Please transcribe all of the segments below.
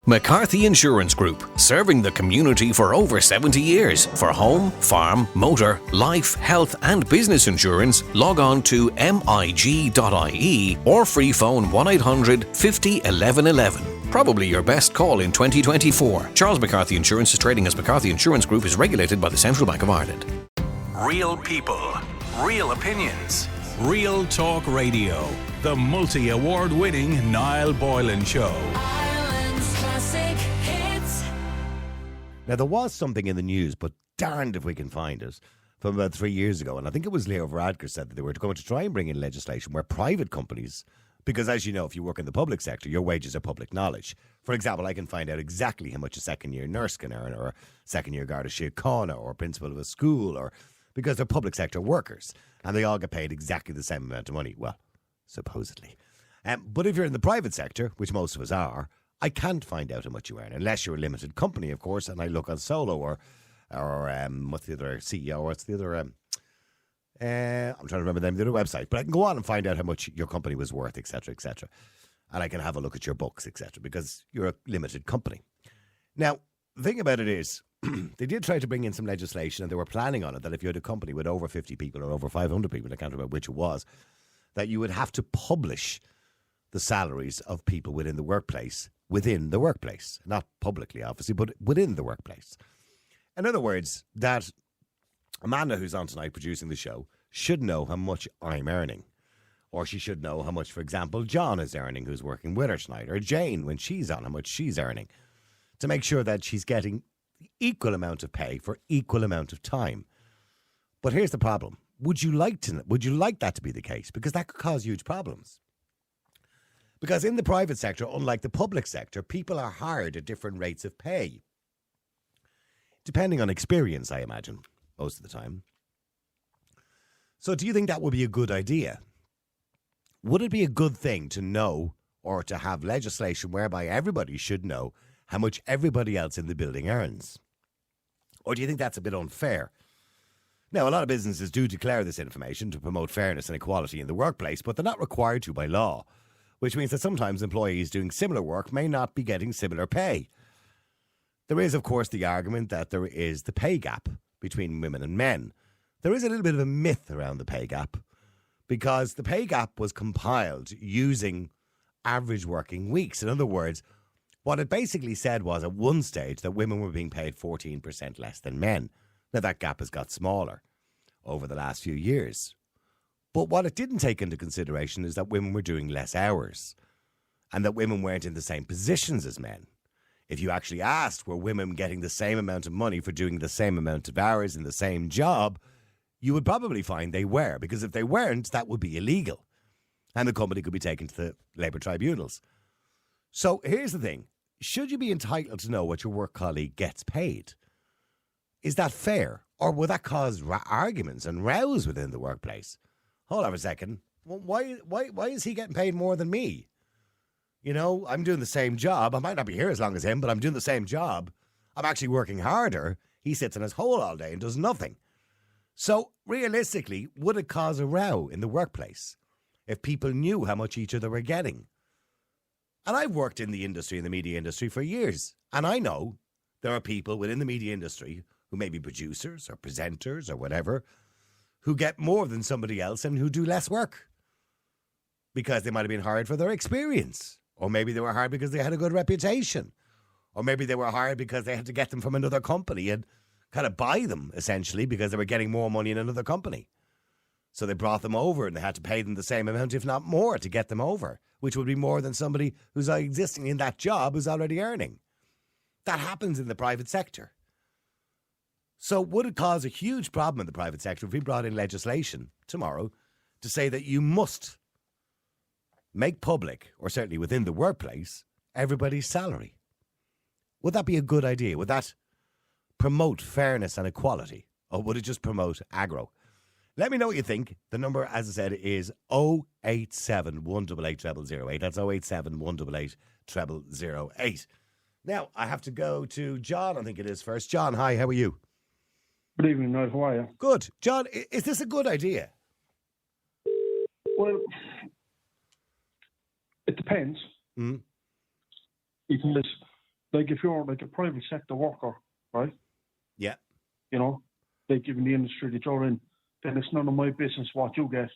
McCarthy Insurance Group, serving the community for over 70 years. For home, farm, motor, life, health and business insurance, log on to mig.ie or free phone 1800 50 11 11. Probably your best call in 2024. Charles McCarthy Insurance is trading as McCarthy Insurance Group, is regulated by the Central Bank of Ireland. Real people, real opinions, Real Talk Radio. The multi-award winning Niall Boylan Show. Now, there was something in the news, but darned if we can find it, from about 3 years ago. And I think it was Leo Varadkar said that they were going to try and bring in legislation where private companies, because as you know, if you work in the public sector, your wages are public knowledge. For example, I can find out exactly how much a second-year nurse can earn, or a second-year Garda Síochána, or a principal of a school, or because they're public sector workers. And they all get paid exactly the same amount of money. Well, supposedly. But if you're in the private sector, which most of us are, I can't find out how much you earn, unless you're a limited company, of course, and I look on Solo or what's the other CEO, what's the other, I'm trying to remember the name of the other website, but I can go on and find out how much your company was worth, etc., etc. And I can have a look at your books, etc., because you're a limited company. Now, the thing about it is, they did try to bring in some legislation, and they were planning on it, that if you had a company with over 50 people or over 500 people, I can't remember which it was, that you would have to publish the salaries of people within the workplace, not publicly, obviously, but within the workplace. In other words, that Amanda, who's on tonight producing the show, should know how much I'm earning. Or she should know how much, for example, John is earning, who's working with her tonight, or Jane, when she's on, how much she's earning, to make sure that she's getting equal amount of pay for equal amount of time. But here's the problem. Would you like that to be the case? Because that could cause huge problems. Because in the private sector, unlike the public sector, people are hired at different rates of pay. Depending on experience, I imagine, most of the time. So do you think that would be a good idea? Would it be a good thing to know, or to have legislation whereby everybody should know how much everybody else in the building earns? Or do you think that's a bit unfair? Now, a lot of businesses do declare this information to promote fairness and equality in the workplace, but they're not required to by law. Which means that sometimes employees doing similar work may not be getting similar pay. There is, of course, the argument that there is the pay gap between women and men. There is a little bit of a myth around the pay gap, because the pay gap was compiled using average working weeks. In other words, what it basically said was at one stage that women were being paid 14% less than men. Now, that gap has got smaller over the last few years. But what it didn't take into consideration is that women were doing less hours, and that women weren't in the same positions as men. If you actually asked, were women getting the same amount of money for doing the same amount of hours in the same job, you would probably find they were, because if they weren't, that would be illegal, and the company could be taken to the labour tribunals. So here's the thing. Should you be entitled to know what your work colleague gets paid? Is that fair? Or will that cause arguments and rows within the workplace? Hold on a second. Why is he getting paid more than me? You know, I'm doing the same job. I might not be here as long as him, but I'm doing the same job. I'm actually working harder. He sits in his hole all day and does nothing. So, realistically, would it cause a row in the workplace if people knew how much each other were getting? And I've worked in the industry, in the media industry, for years. And I know there are people within the media industry who may be producers or presenters or whatever, who get more than somebody else and who do less work because they might have been hired for their experience, or maybe they were hired because they had a good reputation, or maybe they were hired because they had to get them from another company and kind of buy them, essentially, because they were getting more money in another company. So they brought them over and they had to pay them the same amount, if not more, to get them over, which would be more than somebody who's existing in that job who's already earning. That happens in the private sector. So would it cause a huge problem in the private sector if we brought in legislation tomorrow to say that you must make public, or certainly within the workplace, everybody's salary? Would that be a good idea? Would that promote fairness and equality? Or would it just promote aggro? Let me know what you think. The number, as I said, is 087 188 0008. That's 087 188 0008. Now, I have to go to John, I think it is first. John, hi, how are you? Good evening, Niall. How are you? Good. John, is this a good idea? Well, it depends. Mm. Because like if you're like a private sector worker, right? Yeah. You know, like in the industry that you're in, then it's none of my business what you get,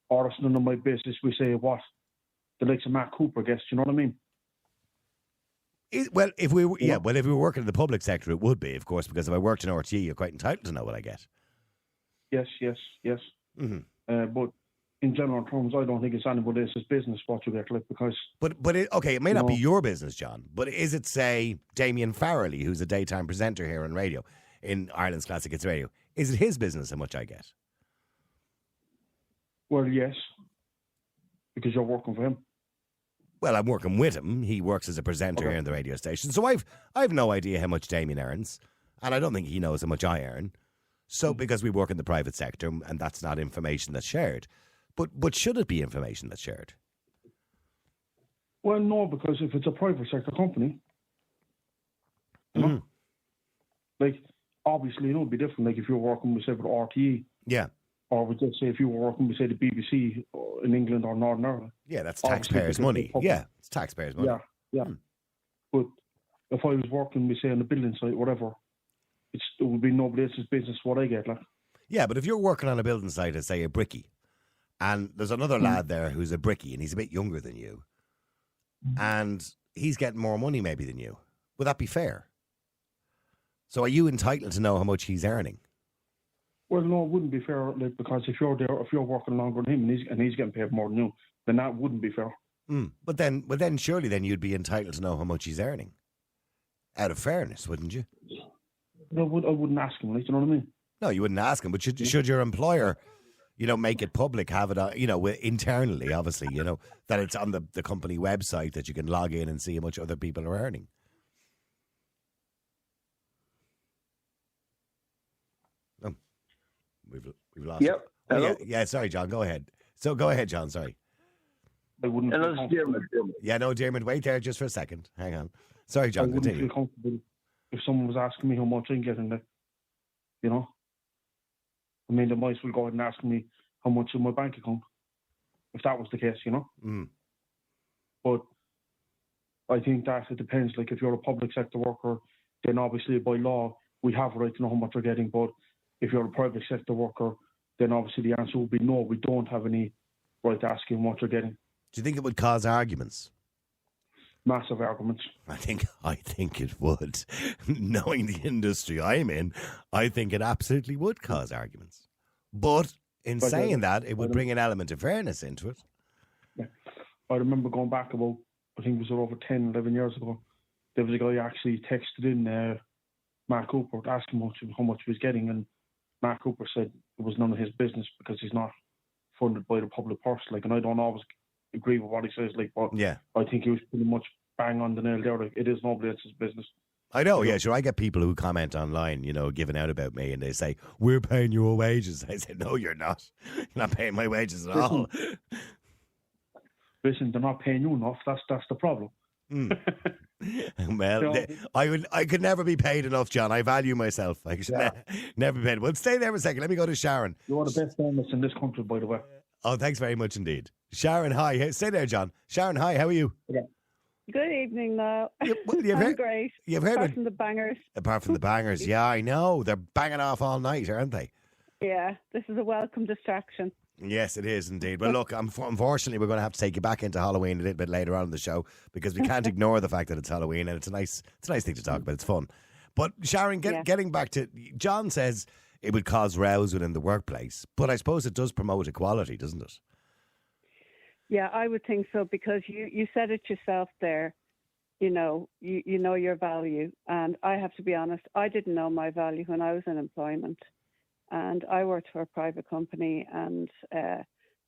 or it's none of my business we say what the likes of Matt Cooper gets. Do you know what I mean? Well, if we were working in the public sector, it would be, of course, because if I worked in RTE, you're quite entitled to know what I get. Yes. Mm-hmm. But in general terms, I don't think it's anybody else's business what you get, like, because. But it may not be your business, John. But is it, say, Damien Farrelly, who's a daytime presenter here on radio, in Ireland's Classic Hits Radio? Is it his business how much I get? Well, yes, because you're working for him. Well, I'm working with him. He works as a presenter here in the radio station. So I've no idea how much Damien earns. And I don't think he knows how much I earn. So because we work in the private sector and that's not information that's shared. But should it be information that's shared? Well, no, because if it's a private sector company, you know, like, obviously, it would be different. Like if you're working with, say, with RTE. Yeah. Or we just say if you were working with, say, the BBC in England or Northern Ireland. Yeah, that's taxpayers' money. Yeah, it's taxpayers' money. Yeah. But if I was working, we say, on the building site, whatever, it would be nobody else's business what I get, like. Yeah, but if you're working on a building site as, say, a brickie, and there's another lad there who's a brickie and he's a bit younger than you, and he's getting more money maybe than you, would that be fair? So are you entitled to know how much he's earning? Well, no, it wouldn't be fair, like, because if you're working longer than him and he's getting paid more than you, then that wouldn't be fair. But then surely then you'd be entitled to know how much he's earning. Out of fairness, wouldn't you? No, I wouldn't ask him, like, you know what I mean? No, you wouldn't ask him, but should your employer, make it public, have it, internally, obviously, that it's on the company website that you can log in and see how much other people are earning? We've lost. Yep. Oh, yeah. Sorry, John. Go ahead. So go ahead, John. Sorry. I wouldn't. Hello, Dermot. Yeah, no, Dermot. Wait there just for a second. Hang on. Sorry, John. I wouldn't Continue. feel comfortable if someone was asking me how much I'm getting. Like, I mean, they might as well go ahead and ask me how much in my bank account, if that was the case, But I think that it depends. Like, if you're a public sector worker, then obviously by law we have a right to know how much you're getting. But if you're a private sector worker, then obviously the answer would be no, we don't have any right to ask you what you're getting. Do you think it would cause arguments? Massive arguments. I think it would. Knowing the industry I'm in, I think it absolutely would cause arguments. But in saying that, it would bring an element of fairness into it. Yeah. I remember going back about, I think it was over 10, 11 years ago, there was a guy actually texted in Mark Cooper to ask him how much he was getting, and Mark Cooper said it was none of his business because he's not funded by the public purse. Like, and I don't always agree with what he says, like, but yeah, I think he was pretty much bang on the nail there. Like, it is nobody else's business. I know, yeah, sure. I get people who comment online, giving out about me, and they say, we're paying your wages. I say, no, you're not. You're not paying my wages at all. Listen, they're not paying you enough. That's the problem. Well, I could never be paid enough, John. I value myself. I should never be paid. Well, stay there for a second. Let me go to Sharon. You're the best journalist in this country, by the way. Oh, thanks very much indeed. Sharon, hi. Stay there, John. Sharon, hi. How are you? Yeah. Good evening, now. I'm great. You've heard apart from the bangers. Apart from the bangers, yeah, I know. They're banging off all night, aren't they? Yeah, this is a welcome distraction. Yes, it is indeed. Well, look, unfortunately, we're going to have to take you back into Halloween a little bit later on in the show because we can't ignore the fact that it's Halloween and it's a nice thing to talk about. It's fun. But Sharon, getting back to John says it would cause rows within the workplace, but I suppose it does promote equality, doesn't it? Yeah, I would think so because you said it yourself there. You know your value, and I have to be honest. I didn't know my value when I was in employment. And I worked for a private company, and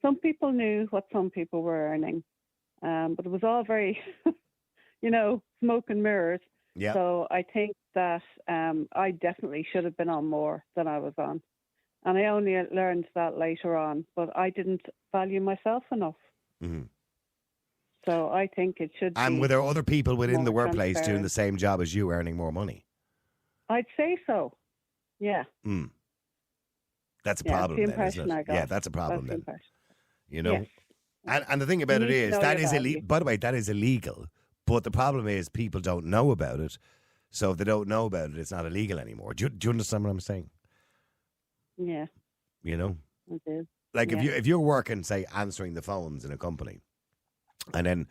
some people knew what some people were earning. But it was all very, smoke and mirrors. Yeah. So I think that I definitely should have been on more than I was on. And I only learned that later on, but I didn't value myself enough. Mm-hmm. So I think it should be. And were there other people within the workplace doing the transparent. same job as you, earning more money? I'd say so. Yeah. That's a Yeah, problem, the then, impression isn't it? I got. Yeah, that's a problem That's the then. impression. Yes. And the thing about You it need to is know that your is value. illegal. By the way, that is illegal. But the problem is people don't know about it. So if they don't know about it, it's not illegal anymore. Do you understand what I'm saying? Yeah. You know? I do. Like if you're working, say, answering the phones in a company, and then,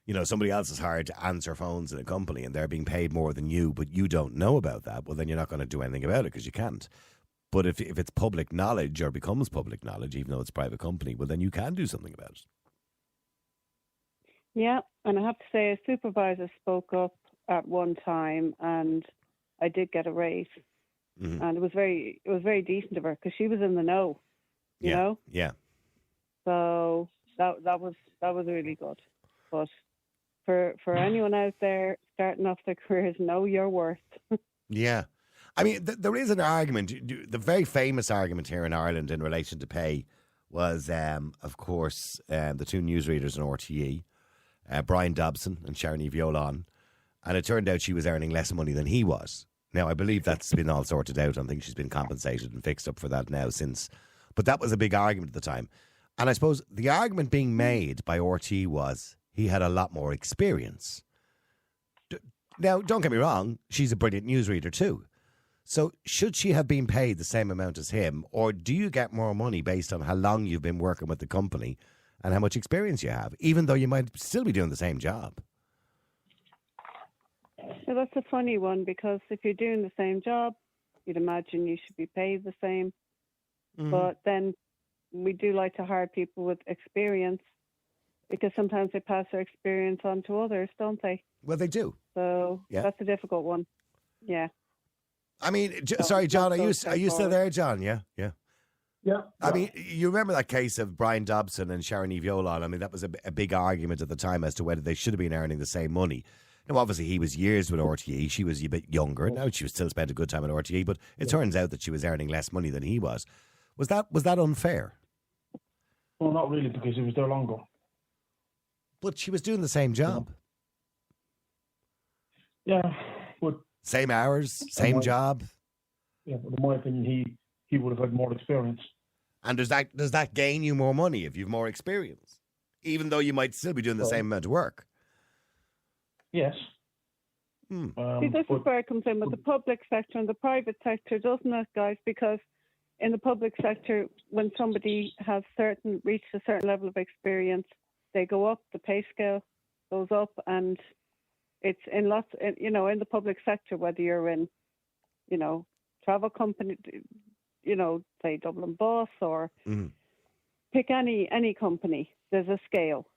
you know, somebody else is hired to answer phones in a company and they're being paid more than you, but you don't know about that, well, then you're not going to do anything about it because you can't. But if it's public knowledge or becomes public knowledge, even though it's a private company, well, then you can do something about it. Yeah, and I have to say a supervisor spoke up at one time and I did get a raise. Mm-hmm. And it was very decent of her because she was in the know, you know? Yeah. So that was really good. But for anyone out there starting off their careers, know your worth. Yeah. I mean, there is an argument. The very famous argument here in Ireland in relation to pay was, of course, the two newsreaders in RTE, Brian Dobson and Sharon Eve Yolan. And it turned out she was earning less money than he was. Now, I believe that's been all sorted out. I think she's been compensated and fixed up for that now since. But that was a big argument at the time. And I suppose the argument being made by RTE was he had a lot more experience. Now, don't get me wrong, she's a brilliant newsreader too. So should she have been paid the same amount as him, or do you get more money based on how long you've been working with the company and how much experience you have, even though you might still be doing the same job? So that's a funny one, because if you're doing the same job, you'd imagine you should be paid the same. Mm-hmm. But then we do like to hire people with experience, because sometimes they pass their experience on to others, don't they? Well, they do. So that's a difficult one. Yeah. I mean, sorry, John, are you still there, John? Yeah. I mean, you remember that case of Brian Dobson and Sharon Eve Yolan? I mean, that was a big argument at the time as to whether they should have been earning the same money. Now, obviously, he was years with RTE. She was a bit younger. Now, she was still spent a good time at RTE, but it turns out that she was earning less money than he was. Was that unfair? Well, not really, because he was there longer. But she was doing the same job. Yeah, but same hours, same job. Yeah, but in my opinion, he would have had more experience. And does that gain you more money if you've more experience, even though you might still be doing the same amount of work? Yes. See, this is where it comes in with the public sector and the private sector, doesn't it, guys? Because in the public sector, when somebody has reached a certain level of experience, they go up, the pay scale goes up, and it's in in the public sector, whether you're in, travel company, say Dublin Bus or pick any company, there's a scale.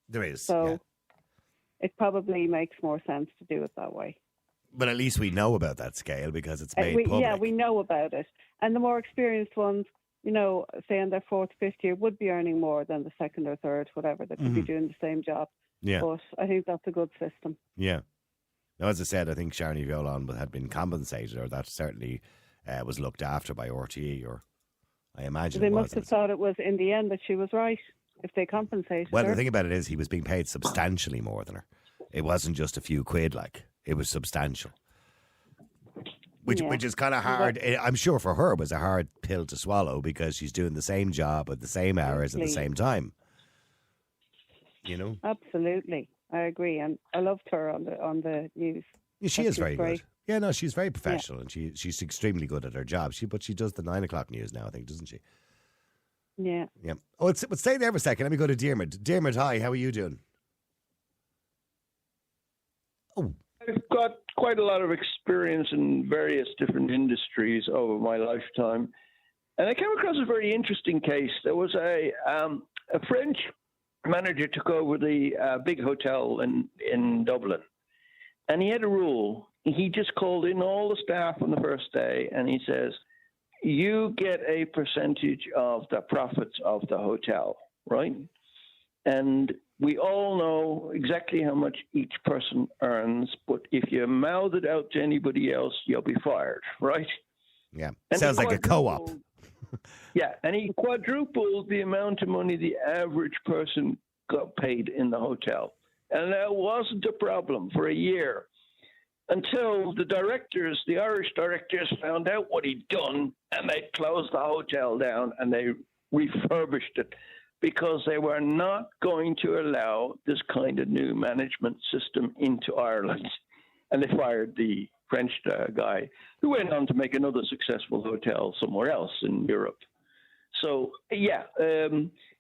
There is. So it probably makes more sense to do it that way. But at least we know about that scale because it's made public. Yeah, we know about it. And the more experienced ones, say in their fourth, fifth year, would be earning more than the second or third, whatever. They could be doing the same job. Yeah. But I think that's a good system. Yeah. Now, as I said, I think Sharon Eve Yolan had been compensated, or that certainly was looked after by RTE, or I imagine they must have thought it was, in the end, that she was right if they compensated her. Well, the thing about it is he was being paid substantially more than her. It wasn't just a few quid, it was substantial. Which is kind of hard. I'm sure for her it was a hard pill to swallow because she's doing the same job at the same hours at the same time. Absolutely, I agree, and I loved her on the news. Yeah, she is very good. Yeah, no, she's very professional and she's extremely good at her job. But she does the 9 o'clock news now, I think, doesn't she? Yeah. Yeah. Oh, but stay there for a second. Let me go to Diarmuid. Diarmuid, hi. How are you doing? Oh. I've got quite a lot of experience in various different industries over my lifetime. And I came across a very interesting case. There was a French manager took over the big hotel in Dublin. And he had a rule. He just called in all the staff on the first day and he says, you get a percentage of the profits of the hotel, right? And we all know exactly how much each person earns, but if you mouth it out to anybody else, you'll be fired, right? Yeah, sounds like a co-op. Yeah, and he quadrupled the amount of money the average person got paid in the hotel. And that wasn't a problem for a year until the Irish directors found out what he'd done, and they closed the hotel down and they refurbished it. because they were not going to allow this kind of new management system into Ireland. And they fired the French guy, who went on to make another successful hotel somewhere else in Europe. So,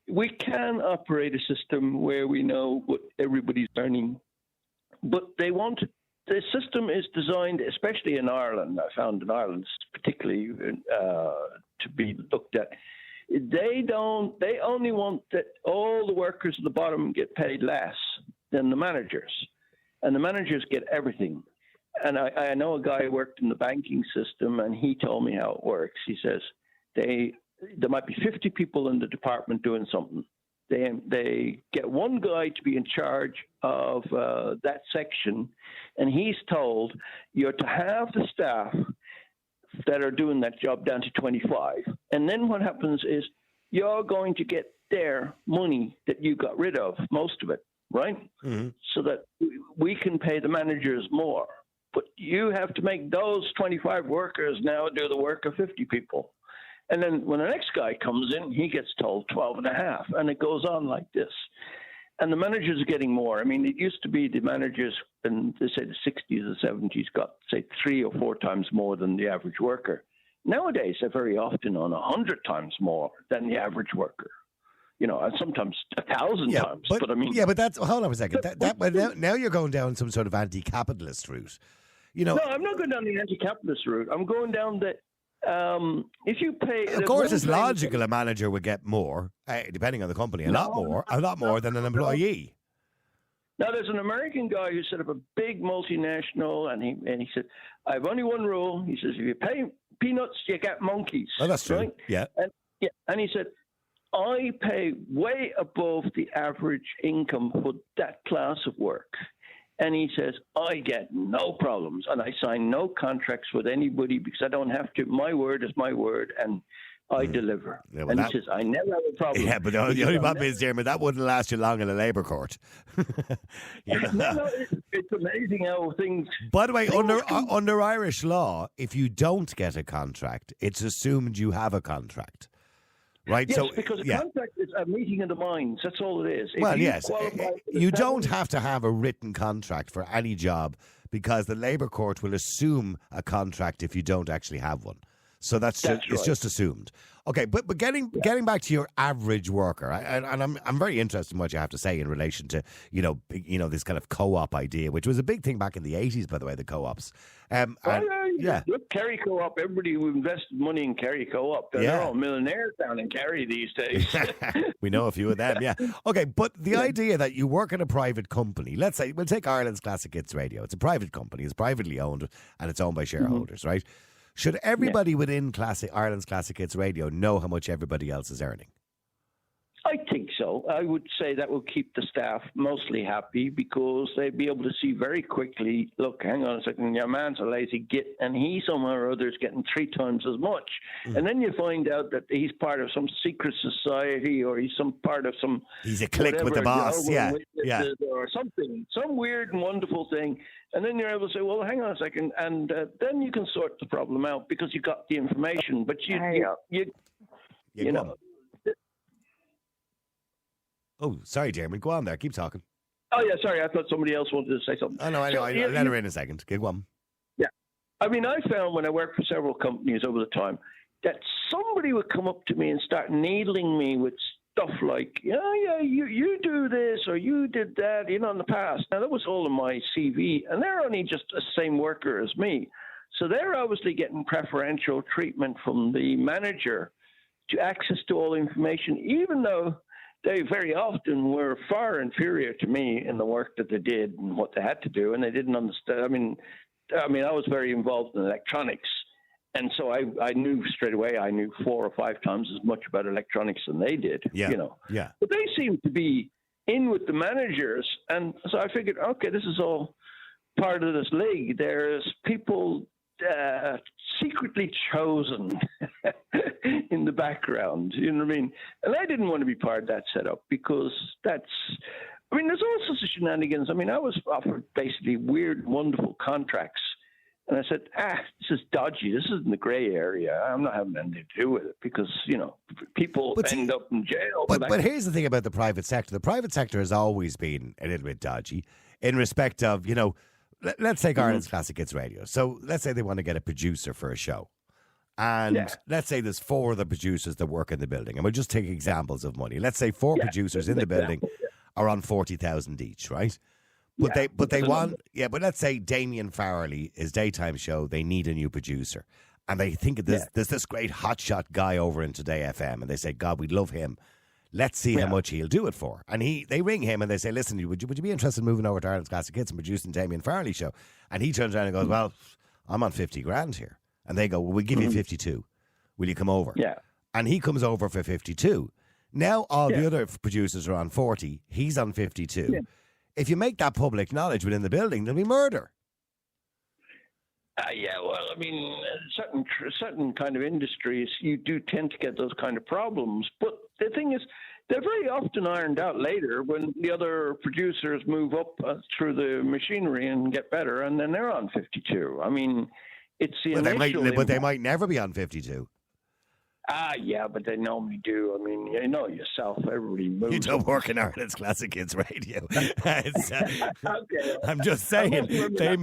we can operate a system where we know what everybody's earning, but the system is designed, especially in Ireland, I found in Ireland particularly to be looked at. They only want that all the workers at the bottom get paid less than the managers, and the managers get everything. And I know a guy who worked in the banking system, and he told me how it works. He says there might be 50 people in the department doing something. They get one guy to be in charge of that section, and he's told you're to have the staff that are doing that job down to 25. And then what happens is you're going to get their money that you got rid of, most of it, right? Mm-hmm. So that we can pay the managers more. But you have to make those 25 workers now do the work of 50 people. And then when the next guy comes in, he gets told 12.5, and it goes on like this. And the managers are getting more. I mean, it used to be the managers in, say, the 60s or 70s got, say, 3 or 4 times more than the average worker. Nowadays, they're very often on 100 times more than the average worker. You know, and sometimes 1,000 times. But I mean, but that's, hold on a second. Now you're going down some sort of anti-capitalist route. You know, no, I'm not going down the anti-capitalist route. I'm going down the if you pay, of course, it's logical a manager would get more, depending on the company, a lot more than an employee. Now, there's an American guy who set up a big multinational, and he said, "I have only one rule." He says, "If you pay peanuts, you get monkeys." Oh, that's true. Right? Yeah. And he said, "I pay way above the average income for that class of work." And he says, I get no problems, and I sign no contracts with anybody because I don't have to. My word is my word, and I deliver. Yeah, well, and he says, I never have a problem. Yeah, but the only problem is, Jeremy, that wouldn't last you long in a labour court. No, it's amazing how things... By the way, under Irish law, if you don't get a contract, it's assumed you have a contract. Right, yes, because a contract is a meeting of the minds. That's all it is. Well, yes. You don't have to have a written contract for any job because the Labour Court will assume a contract if you don't actually have one. So it's just assumed. Okay, but getting back to your average worker, and I'm very interested in what you have to say in relation to you know this kind of co-op idea, which was a big thing back in the 80s, by the way, the co-ops. Look, Kerry Co-op. Everybody who invested money in Kerry Co-op, they're all millionaires down in Kerry these days. We know a few of them. Yeah. Okay, but the idea that you work in a private company, let's say we'll take Ireland's Classic Hits Radio. It's a private company. It's privately owned, and it's owned by shareholders, right? Should everybody within Ireland's Classic Hits Radio know how much everybody else is earning? I think so. I would say that will keep the staff mostly happy because they'd be able to see very quickly, look, hang on a second, your man's a lazy git and he somehow or other is getting 3 times as much. And then you find out that he's part of some secret society or he's he's a clique with the boss, or something, some weird and wonderful thing. And then you're able to say, well, hang on a second, and then you can sort the problem out because you got the information. But you know. Oh, sorry, Jeremy. Go on there. Keep talking. Oh, yeah, sorry. I thought somebody else wanted to say something. Oh, no, I know. I'll let her in a second. Go on. Yeah. I mean, I found when I worked for several companies over the time that somebody would come up to me and start needling me with stuff like, you do this or you did that, in the past. Now, that was all in my CV, and they're only just the same worker as me. So they're obviously getting preferential treatment from the manager to access to all information, even though they very often were far inferior to me in the work that they did and what they had to do, and they didn't understand. I mean, I was very involved in electronics, and so I knew straight away. I knew 4 or 5 times as much about electronics than they did. Yeah. But they seemed to be in with the managers, and so I figured, okay, this is all part of this league. There's people secretly chosen in the background, you know what I mean? And I didn't want to be part of that setup because there's all sorts of shenanigans. I mean, I was offered basically weird, wonderful contracts And I said, this is dodgy. This isn't the grey area. I'm not having anything to do with it because, people end up in jail. But here's the thing about the private sector. The private sector has always been a little bit dodgy in respect of, let's take Ireland's Classic Hits Radio. So let's say they want to get a producer for a show. And let's say there's 4 of the producers that work in the building. And we'll just take examples of money. Let's say 4 producers in the building are on 40,000 each, right? But they want, but let's say Damien Farrelly, his daytime show, they need a new producer. And they think there's this great hotshot guy over in Today FM. And they say, God, we'd love him. Let's see how much he'll do it for. And they ring him and they say, listen, would you be interested in moving over to Ireland's Classic Hits and producing Damien Farrelly show? And he turns around and goes, well, I'm on 50 grand here. And they go, well, we'll give you 52. Will you come over? Yeah. And he comes over for 52. Now all the other producers are on 40. He's on 52. Yeah. If you make that public knowledge within the building, there'll be murder. Well, I mean, certain kind of industries, you do tend to get those kind of problems. But the thing is, they're very often ironed out later when the other producers move up through the machinery and get better, and then they're on 52. I mean, it's the but they might never be on 52. But they normally do. I mean, you know yourself, everybody moves. You don't work in Ireland's Classic Hits Radio. Okay. I'm just saying, they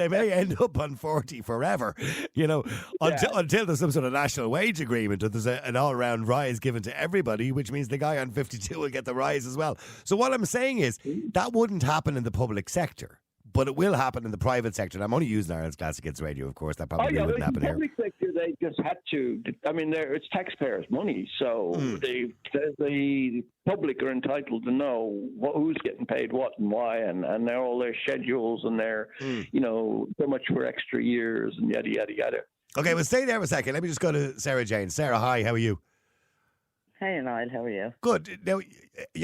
may end up on 40 forever, until there's some sort of national wage agreement or there's an all-round rise given to everybody, which means the guy on 52 will get the rise as well. So what I'm saying is, that wouldn't happen in the public sector. But it will happen in the private sector. And I'm only using Ireland's Classic Hits Radio, of course. That probably wouldn't happen here. In the public sector, they just had to. I mean, it's taxpayers' money. So the public are entitled to know who's getting paid what and why. And they're all their schedules and their, so much for extra years and yada, yada, yada. Okay, well, stay there for a second. Let me just go to Sarah Jane. Sarah, hi. How are you? Hey, Niall. How are you? Good. Now,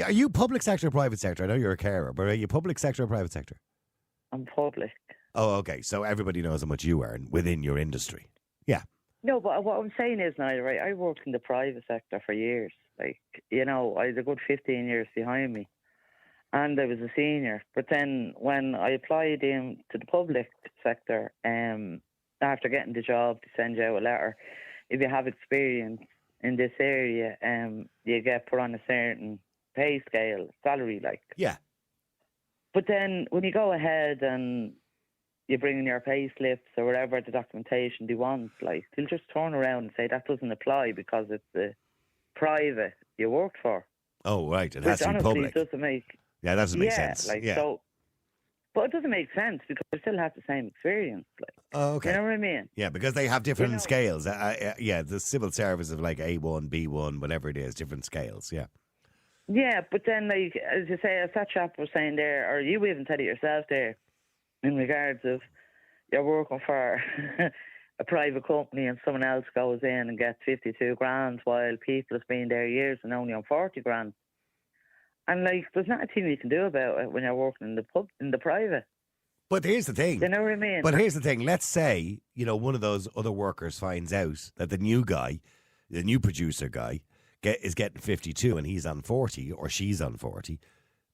are you public sector or private sector? I know you're a carer, but are you public sector or private sector? I'm public. Oh, okay. So everybody knows how much you earn within your industry. Yeah. No, but what I'm saying is, Niall, right, I worked in the private sector for years. I had a good 15 years behind me. And I was a senior. But then when I applied in to the public sector, after getting the job, they send you out a letter. If you have experience in this area, you get put on a certain pay scale, salary, like. Yeah. But then when you go ahead and you bring in your pay slips or whatever the documentation they want, like, they'll just turn around and say that doesn't apply because it's the private you worked for. Oh, right. It has to be public. It doesn't make... Yeah, that doesn't make sense. So, but it doesn't make sense because they still have the same experience. Like, oh, okay. You know what I mean? Yeah, because they have different scales. The civil service of like A1, B1, whatever it is, different scales, yeah. Yeah, but then, like, as you say, as that chap was saying there, or you even said it yourself there, in regards of you're working for a private company and someone else goes in and gets 52 grand while people have been there years and only on 40 grand. And, like, there's not a thing you can do about it when you're working in the private. But here's the thing. You know what I mean? But here's the thing. Let's say, one of those other workers finds out that the new producer guy, is getting 52 and he's on 40 or she's on 40,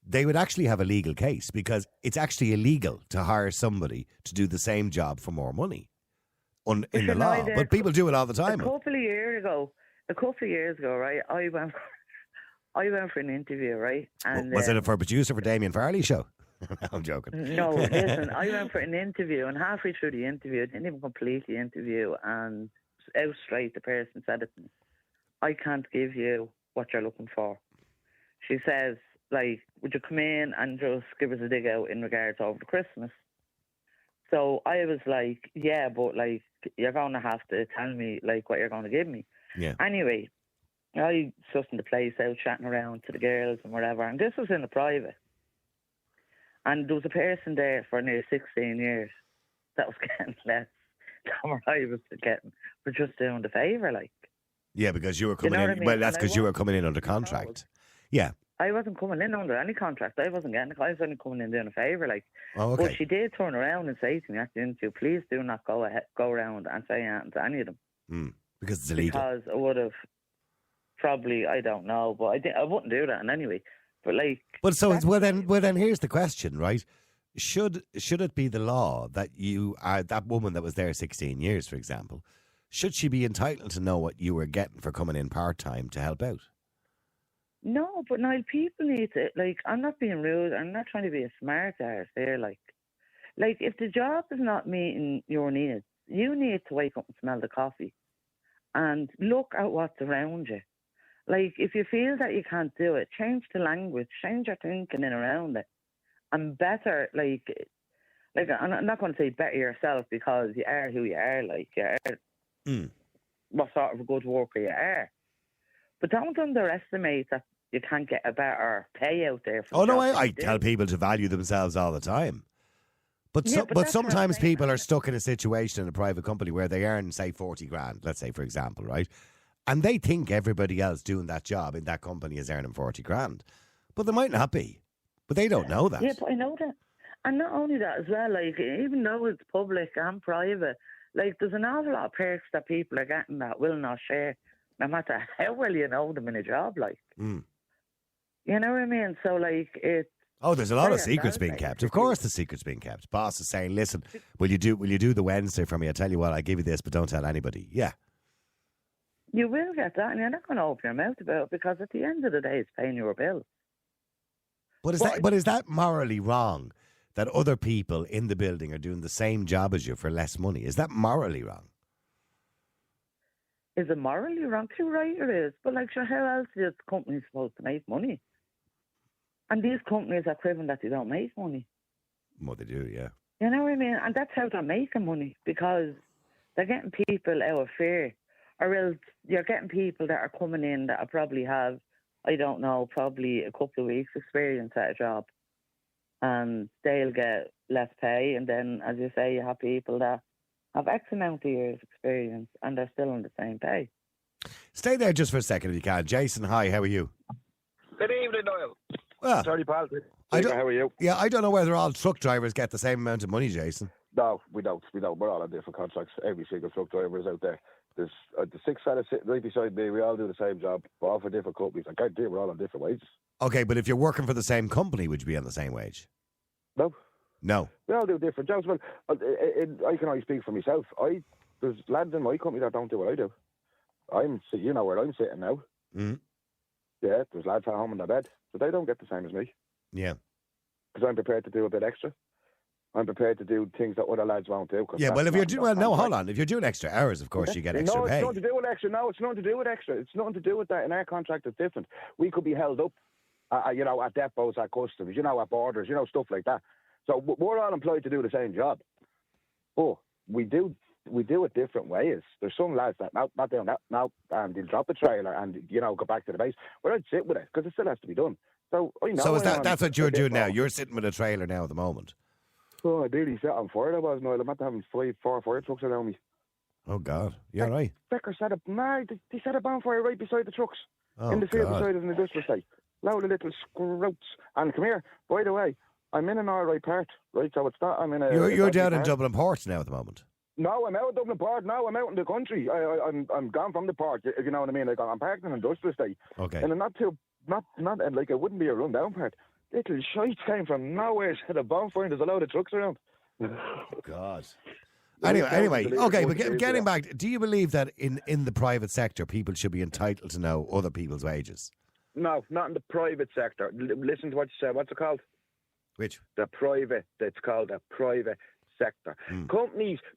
they would actually have a legal case because it's actually illegal to hire somebody to do the same job for more money in the law. But people do it all the time. A couple of years ago, right, I went for an interview, right? And was it for a producer for Damien Farrelly show? I'm joking. No, listen, I went for an interview and halfway through the interview, I didn't even complete the interview, and out straight the person said it to me. I can't give you what you're looking for. She says, like, would you come in and just give us a dig out in regards over Christmas? So I was like, yeah, but, like, you're going to have to tell me, like, what you're going to give me. Yeah. Anyway, I sussed the place out, chatting around to the girls and whatever, and this was in the private. And there was a person there for nearly 16 years that was getting less than what I was getting for just doing the favour, like. Yeah, because you were coming in. I mean? Well, that's because you were coming in under contract. Yeah. I wasn't coming in under any contract. I wasn't getting. I was only coming in doing a favour, like. Oh, okay. But she did turn around and say to me at the interview, "Please do not go around and say anything to any of them." Because it's illegal. Because I would have probably, I don't know, but I wouldn't do that in any way. But like. But so well then here's the question, right? should it be the law that you are that woman that was there 16 years, for example, should she be entitled to know what you were getting for coming in part-time to help out? No, but Niall, people need to, like, I'm not being rude, I'm not trying to be a smart ass there, like, if the job is not meeting your needs, you need to wake up and smell the coffee and look at what's around you. Like, if you feel that you can't do it, change the language, change your thinking in around it. And better, like I'm not going to say better yourself because you are who you are, like, you are what sort of a good worker you are. But don't underestimate that you can't get a better pay out there. For I tell people to value themselves all the time. But sometimes people are stuck in a situation in a private company where they earn, say, 40 grand, let's say, for example, right? And they think everybody else doing that job in that company is earning 40 grand. But they might not be. But they don't know that. Yeah, but I know that. And not only that as well, like, even though it's public and private, like, there's an awful lot of perks that people are getting that will not share, no matter how well you know them in a job, like. You know what I mean? So, like, it's... Oh, there's a lot of secrets being kept. Of course the secret's being kept. Boss is saying, listen, will you do the Wednesday for me? I tell you what, I'll give you this, but don't tell anybody. Yeah. You will get that, and you're not going to open your mouth about it because at the end of the day, it's paying your bill. But is that morally wrong that other people in the building are doing the same job as you for less money? Is that morally wrong? Is it morally wrong? Too right it is. But, like, sure, how else is the company supposed to make money? And these companies are proving that they don't make money. Well, they do, yeah. You know what I mean? And that's how they're making money, because they're getting people out of fear. Or else you're getting people that are coming in that probably have, I don't know, probably a couple of weeks experience at a job. And they'll get less pay. And then, as you say, you have people that have X amount of years experience and they're still on the same pay. Stay there just for a second if you can. Jason, hi, how are you? Good evening, Niall. Well, Sorry, pal. how are you? Yeah, I don't know whether all truck drivers get the same amount of money, Jason. No, we don't. We're all on different contracts. Every single truck driver is out there. There's the 6 fellas sitting right beside me. We all do the same job, but all for different companies. I can't do. We're all on different wages. Okay, but if you're working for the same company, would you be on the same wage? No. We all do different jobs. Well, I can only speak for myself. There's lads in my company that don't do what I do. You know where I'm sitting now. Mm-hmm. Yeah, there's lads at home in their bed, but they don't get the same as me. Yeah. Because I'm prepared to do a bit extra. I'm prepared to do things that other lads won't do. Yeah, well, if you're hold on. If you're doing extra hours, of course, you get extra pay. No, it's nothing to do with extra. No, it's nothing to do with extra. It's nothing to do with that. In our contract, it's different. We could be held up, at depots, at customs, at borders, stuff like that. So we're all employed to do the same job. But we do it different ways. There's some lads that not doing that now, and they'll drop the trailer and go back to the base. But I'd sit with it because it still has to be done. So I know. So that's what you're doing now? You're sitting with a trailer now at the moment. Oh, I nearly set on fire. I was, Niall. I'm at having 4 fire trucks around me. Oh God, yeah, right. Becker set up. They set a bonfire right beside the trucks in the field beside us in the industrial site. Loud little scrouts. And come here. By the way, I'm in an alright part, right? So it's not. I'm in a. You're down in Dublin Port now at the moment. No, I'm out of Dublin Port. No, I'm out in the country. I'm gone from the port. If you know what I mean. Like, I'm parked in an industrial estate. Okay. And I'm not like it wouldn't be a run down part. Little shite came from nowhere. Set a bonfire and there's a load of trucks around. Oh God. Anyway, okay, but getting back, do you believe that in the private sector people should be entitled to know other people's wages? No, not in the private sector. Listen to what you said. What's it called? Which? It's called the private sector.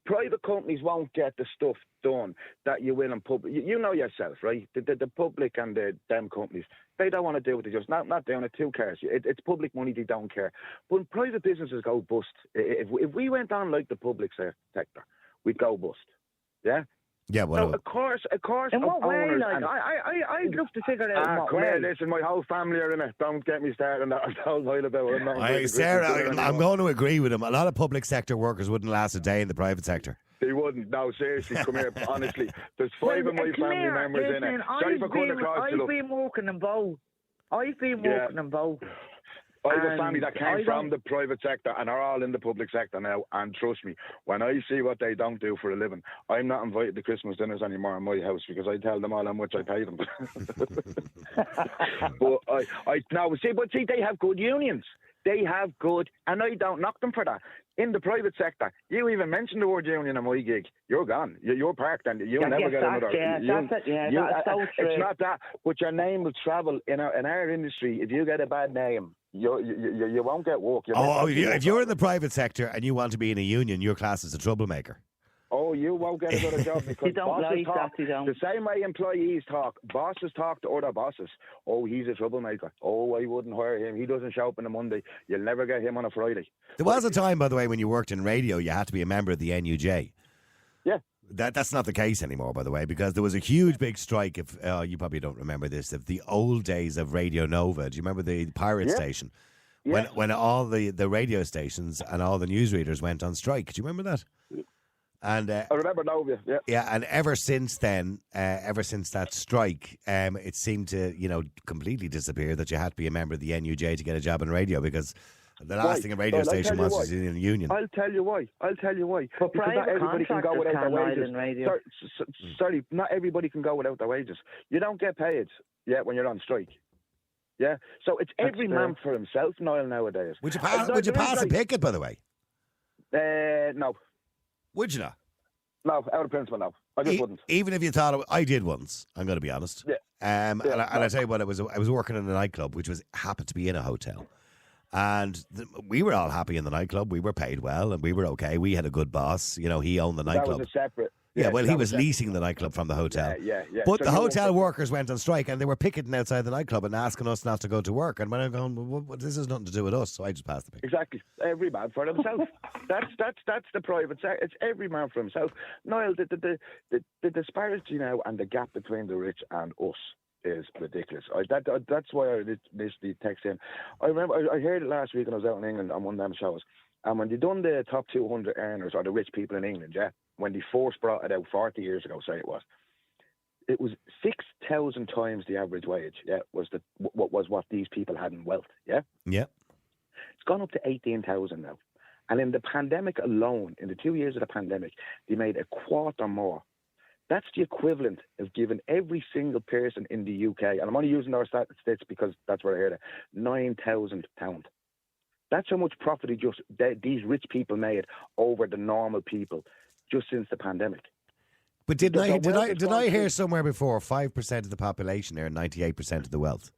Private companies won't get the stuff done that you will in public. You know yourself, right? The public and them companies, they don't want to do it. They're just not doing it. Who cares? It's public money. They don't care. But private businesses go bust. If we went on like the public sector, we'd go bust. Yeah. Yeah, well, so of course. In what way? Like, I'd love to figure out in what way. Listen, my whole family are in it. Don't get me started on that. I'll while about it. Sarah, I'm going to agree with him. A lot of public sector workers wouldn't last a day in the private sector. They wouldn't. No, seriously, come here. Honestly, there's 5 of my family members in it. Sorry for coming across. I've been working in both. I have a family that came from the private sector and are all in the public sector now. And trust me, when I see what they don't do for a living, I'm not invited to Christmas dinners anymore in my house because I tell them all how much I pay them. But see, they have good unions. They have good, and I don't knock them for that. In the private sector, you even mentioned the word union in my gig, you're gone. You're parked, and you'll never get another. That's so true. It's not that, but your name will travel in our industry. If you get a bad name, you won't get work. If you're in the private sector and you want to be in a union, your class is a troublemaker. Oh, you won't get another job because you don't bosses like talk. that, you don't. The same way employees talk, bosses talk to other bosses. Oh, he's a troublemaker. Oh, I wouldn't hire him. He doesn't show up on a Monday. You'll never get him on a Friday. There was a time, by the way, when you worked in radio, you had to be a member of the NUJ. Yeah. That's not the case anymore, by the way, because there was a huge big strike. If you probably don't remember this, of the old days of Radio Nova. Do you remember the pirate station? Yeah. When all the radio stations and all the newsreaders went on strike. Do you remember that? And I remember Nova, yeah. Yeah, and ever since then, ever since that strike, it seemed to, completely disappear that you had to be a member of the NUJ to get a job in radio, because the last thing a radio station wants is in a union. I'll tell you why. But because not everybody can go without their wages. Sorry, not everybody can go without their wages. You don't get paid when you're on strike. Yeah, so it's every man for himself, Niall, nowadays. Would you pass a picket, by the way? No. Would you not? No, out of principle, no. I just wouldn't. Even if you thought I did once, I'm going to be honest. Yeah. And I tell you what, I was working in a nightclub, which happened to be in a hotel. And we were all happy in the nightclub. We were paid well, and we were okay. We had a good boss. He owned the nightclub. That was a separate. Yeah, well, he was leasing the nightclub from the hotel. Yeah. But so the hotel workers went on strike, and they were picketing outside the nightclub and asking us not to go to work. And when I'm going, well, this has nothing to do with us, so I just passed the picket. Exactly. Every man for himself. That's the private sector. It's every man for himself. Niall, the disparity now and the gap between the rich and us is ridiculous. That's why I missed the text in. I remember I heard it last week when I was out in England on one of them shows. And when they done the top 200 earners, or the rich people in England, when they first brought it out 40 years ago, say it was 6,000 times the average wage. Was what these people had in wealth. Yeah. It's gone up to 18,000 now, and in the pandemic alone, in the 2 years of the pandemic, they made a quarter more. That's the equivalent of giving every single person in the UK, and I'm only using our statistics because that's where I heard it, £9,000. That's how much profit these rich people made over the normal people just since the pandemic. But did I hear somewhere before 5% of the population earn 98% of the wealth?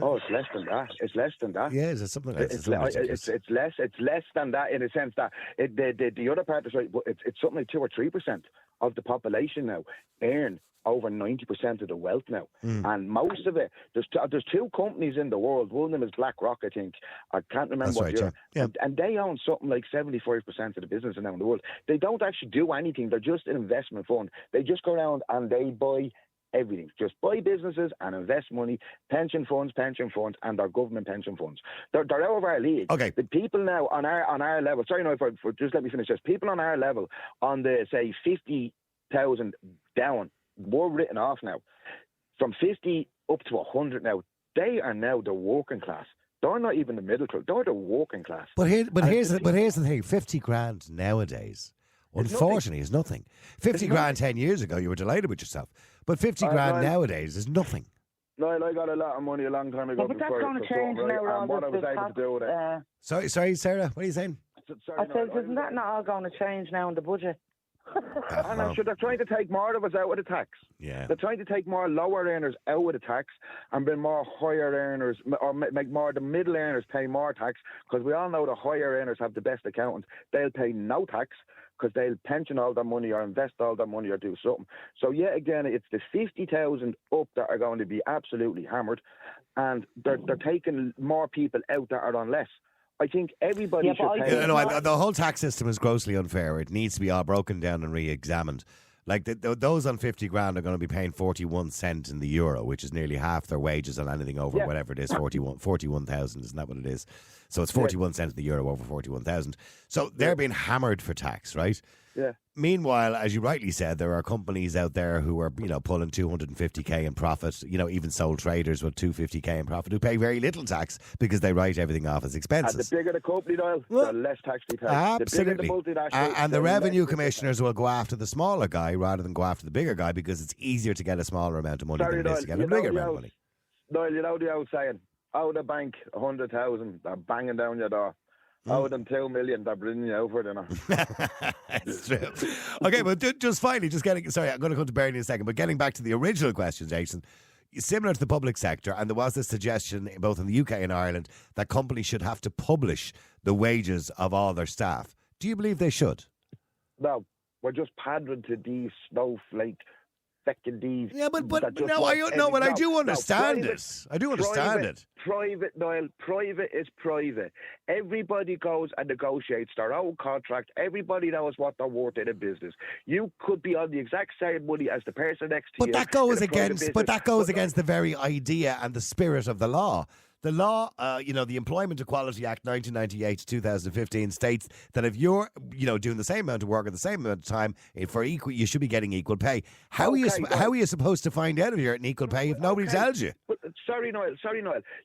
Oh, it's less than that. It's less than that. Yeah, is it something like that? It's less than that in a sense that the other part is right, but it's something like 2 or 3% of the population now earn over 90% of the wealth now. And most of it, there's two companies in the world. One of them is BlackRock, I think. I can't remember what year. Yeah. And they own something like 75% of the business now in the world. They don't actually do anything. They're just an investment fund. They just go around and they buy everything. Just buy businesses and invest money, pension funds, and their government pension funds. They're out of our league. Okay. The people now on our level, sorry, no, just let me finish this. People on our level, on the, say, 50,000 down, were written off now. From 50 up to 100 now, they are now the working class. They're not even the middle class. They're the working class. But here's the thing: 50 grand nowadays, unfortunately, is nothing. 50 grand 10 years ago, you were delighted with yourself. But 50 grand nowadays is nothing. No, I got a lot of money a long time ago. But that's going to change now. And what I was able to do with it. Sorry, Sarah. What are you saying? I said, isn't that not all going to change now in the budget? And I'm sure they're trying to take more of us out of the tax. Yeah. They're trying to take more lower earners out of the tax and bring more higher earners, or make more the middle earners pay more tax, because we all know the higher earners have the best accountants. They'll pay no tax because they'll pension all their money or invest all their money or do something. So yet again, it's the 50,000 up that are going to be absolutely hammered, and they're taking more people out that are on less. I think everybody should pay. The whole tax system is grossly unfair. It needs to be all broken down and re-examined. Like those on 50 grand are going to be paying 41 cent in the euro, which is nearly half their wages on anything over whatever it is, 41,000, isn't that what it is? So it's 41 cents in the euro over 41,000. So they're being hammered for tax, right? Yeah. Meanwhile, as you rightly said, there are companies out there who are, pulling 250k in profit, even sole traders with 250k in profit who pay very little tax because they write everything off as expenses. And the bigger the company, Niall, the less tax they pay. Absolutely. The bigger the multinational, and the revenue commissioners will go after the smaller guy rather than go after the bigger guy because it's easier to get a smaller amount of money than it is to get a bigger amount of money. Niall, you know the old saying, Out of the bank, 100,000, they're banging down your door. Out of them 2 million, they're bringing you over dinner. That's true. Okay, but just finally, sorry, I'm going to come to Bernie in a second, but getting back to the original question, Jason, similar to the public sector, and there was this suggestion both in the UK and Ireland that companies should have to publish the wages of all their staff. Do you believe they should? No, we're just pandering to these snowflake feckin' these. Yeah, but no, I do understand it. I do understand it. Private, Niall, private is private. Everybody goes and negotiates their own contract. Everybody knows what they're worth in a business. You could be on the exact same money as the person next to you. That goes against the very idea and the spirit of the law. The law, the Employment Equality Act 1998 to 2015 states that if you're, doing the same amount of work at the same amount of time for equal, you should be getting equal pay. How are you supposed to find out if you're getting equal pay if nobody tells you? But, sorry, Niall.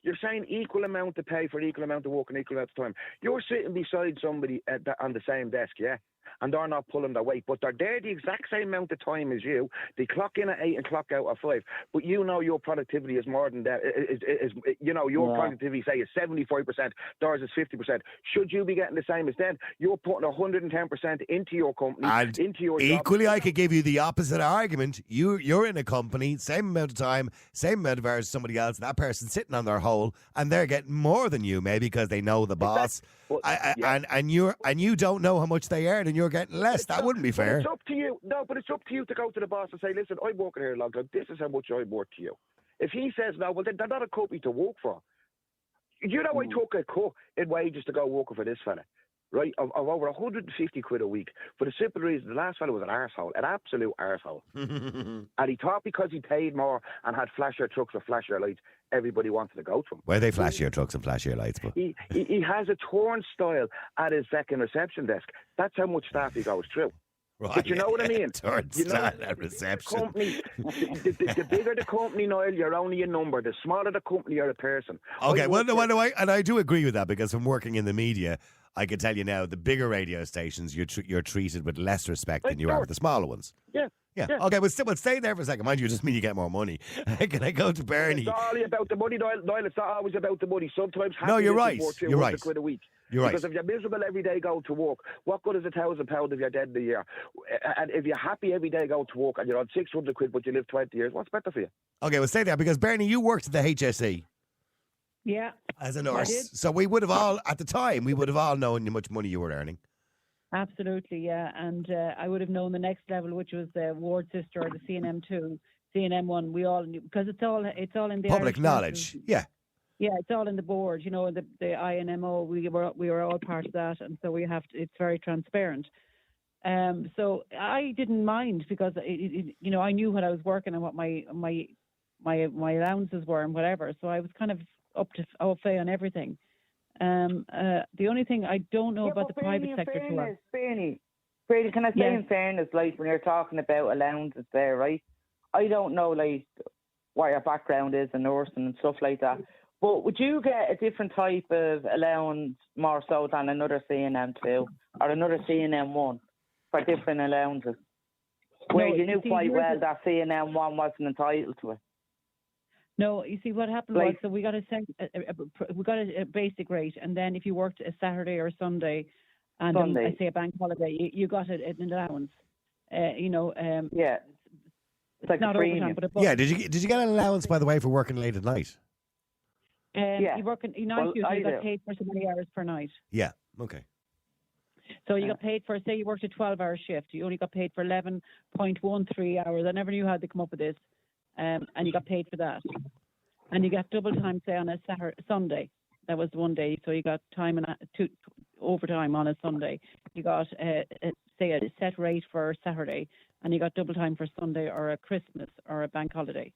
You're saying equal amount of pay for equal amount of work and equal amount of time. You're sitting beside somebody on the same desk, yeah? And they're not pulling their weight, but they're there the exact same amount of time as you. They clock in at 8 and clock out at 5. But your productivity is more than that. Your productivity, say, is 75%. Theirs is 50%. Should you be getting the same as them? You're putting 110% into your company, and into your equally, job. I could give you the opposite argument. You're in a company, same amount of time, same amount of hours as somebody else. That person's sitting on their hole, and they're getting more than you, maybe because they know the boss. And you don't know how much they earn, and you're getting less. That wouldn't be fair. It's up to you. No, but it's up to you to go to the boss and say, listen, I'm working here a long time. This is how much I'm worth to you. If he says no, well, then they're not a company to work for. I took a cut in wages to go working for this fella, right, of over 150 quid a week, for the simple reason the last fella was an arsehole, an absolute arsehole. And he thought because he paid more and had flashier trucks with flashier lights, everybody wanted to go to him. Where they flashier trucks and flashier lights, but he has a turnstile at his second reception desk. That's how much staff he goes through. Right, but you know what I mean? Turnstile at reception. The bigger the company, Niall, you're only a number. The smaller the company, you're a person. Okay, I do agree with that, because from working in the media, I can tell you now, the bigger radio stations, you're treated with less respect than you are with the smaller ones. Yeah. Okay, we'll stay there for a second. Mind you, just mean you get more money. Can I go to Bernie? It's all about the money, Niall. It's not always about the money. Sometimes you're right. You're right. Quid a week. You're right. Because if you're miserable every day going to work, what good is £1,000 if you're dead in a year? And if you're happy every day going to work and you're on 600 quid but you live 20 years, what's better for you? Okay, we'll stay there, because Bernie, you worked at the HSE. Yeah. As a nurse. So we would have all, at the time, known how much money you were earning. Absolutely, yeah. And I would have known the next level, which was the ward sister or the CNM2, CNM1. We all knew, because it's all in the public Irish knowledge. Nurses. Yeah. Yeah, it's all in the board. The INMO. We were all part of that, and so it's very transparent. So I didn't mind, because I knew what I was working and what my allowances were and whatever. So I was kind of up to au fait on everything. The only thing I don't know about the private sector too well. Bernie, can I say in fairness, like when you're talking about allowances there, right? I don't know like what your background is in nursing and stuff like that. But would you get a different type of allowance more so than another CNM2 or another CNM1 for different allowances? Where you knew quite well that CNM1 wasn't entitled to it. No, you see what happened was, so we got a basic rate, and then if you worked a Saturday or Sunday, and I say a bank holiday, you got an allowance. Yeah, it's like not overtime, but did you get an allowance, by the way, for working late at night? You work in night duty, you got paid for so many hours per night. Yeah. Okay. So you got paid for, say you worked a 12-hour shift, you only got paid for 11.13 hours. I never knew how they come up with this. And you got paid for that. And you got double time, say, on a Sunday. That was one day. So you got time and overtime on a Sunday. You got, a set rate for Saturday. And you got double time for Sunday or a Christmas or a bank holiday.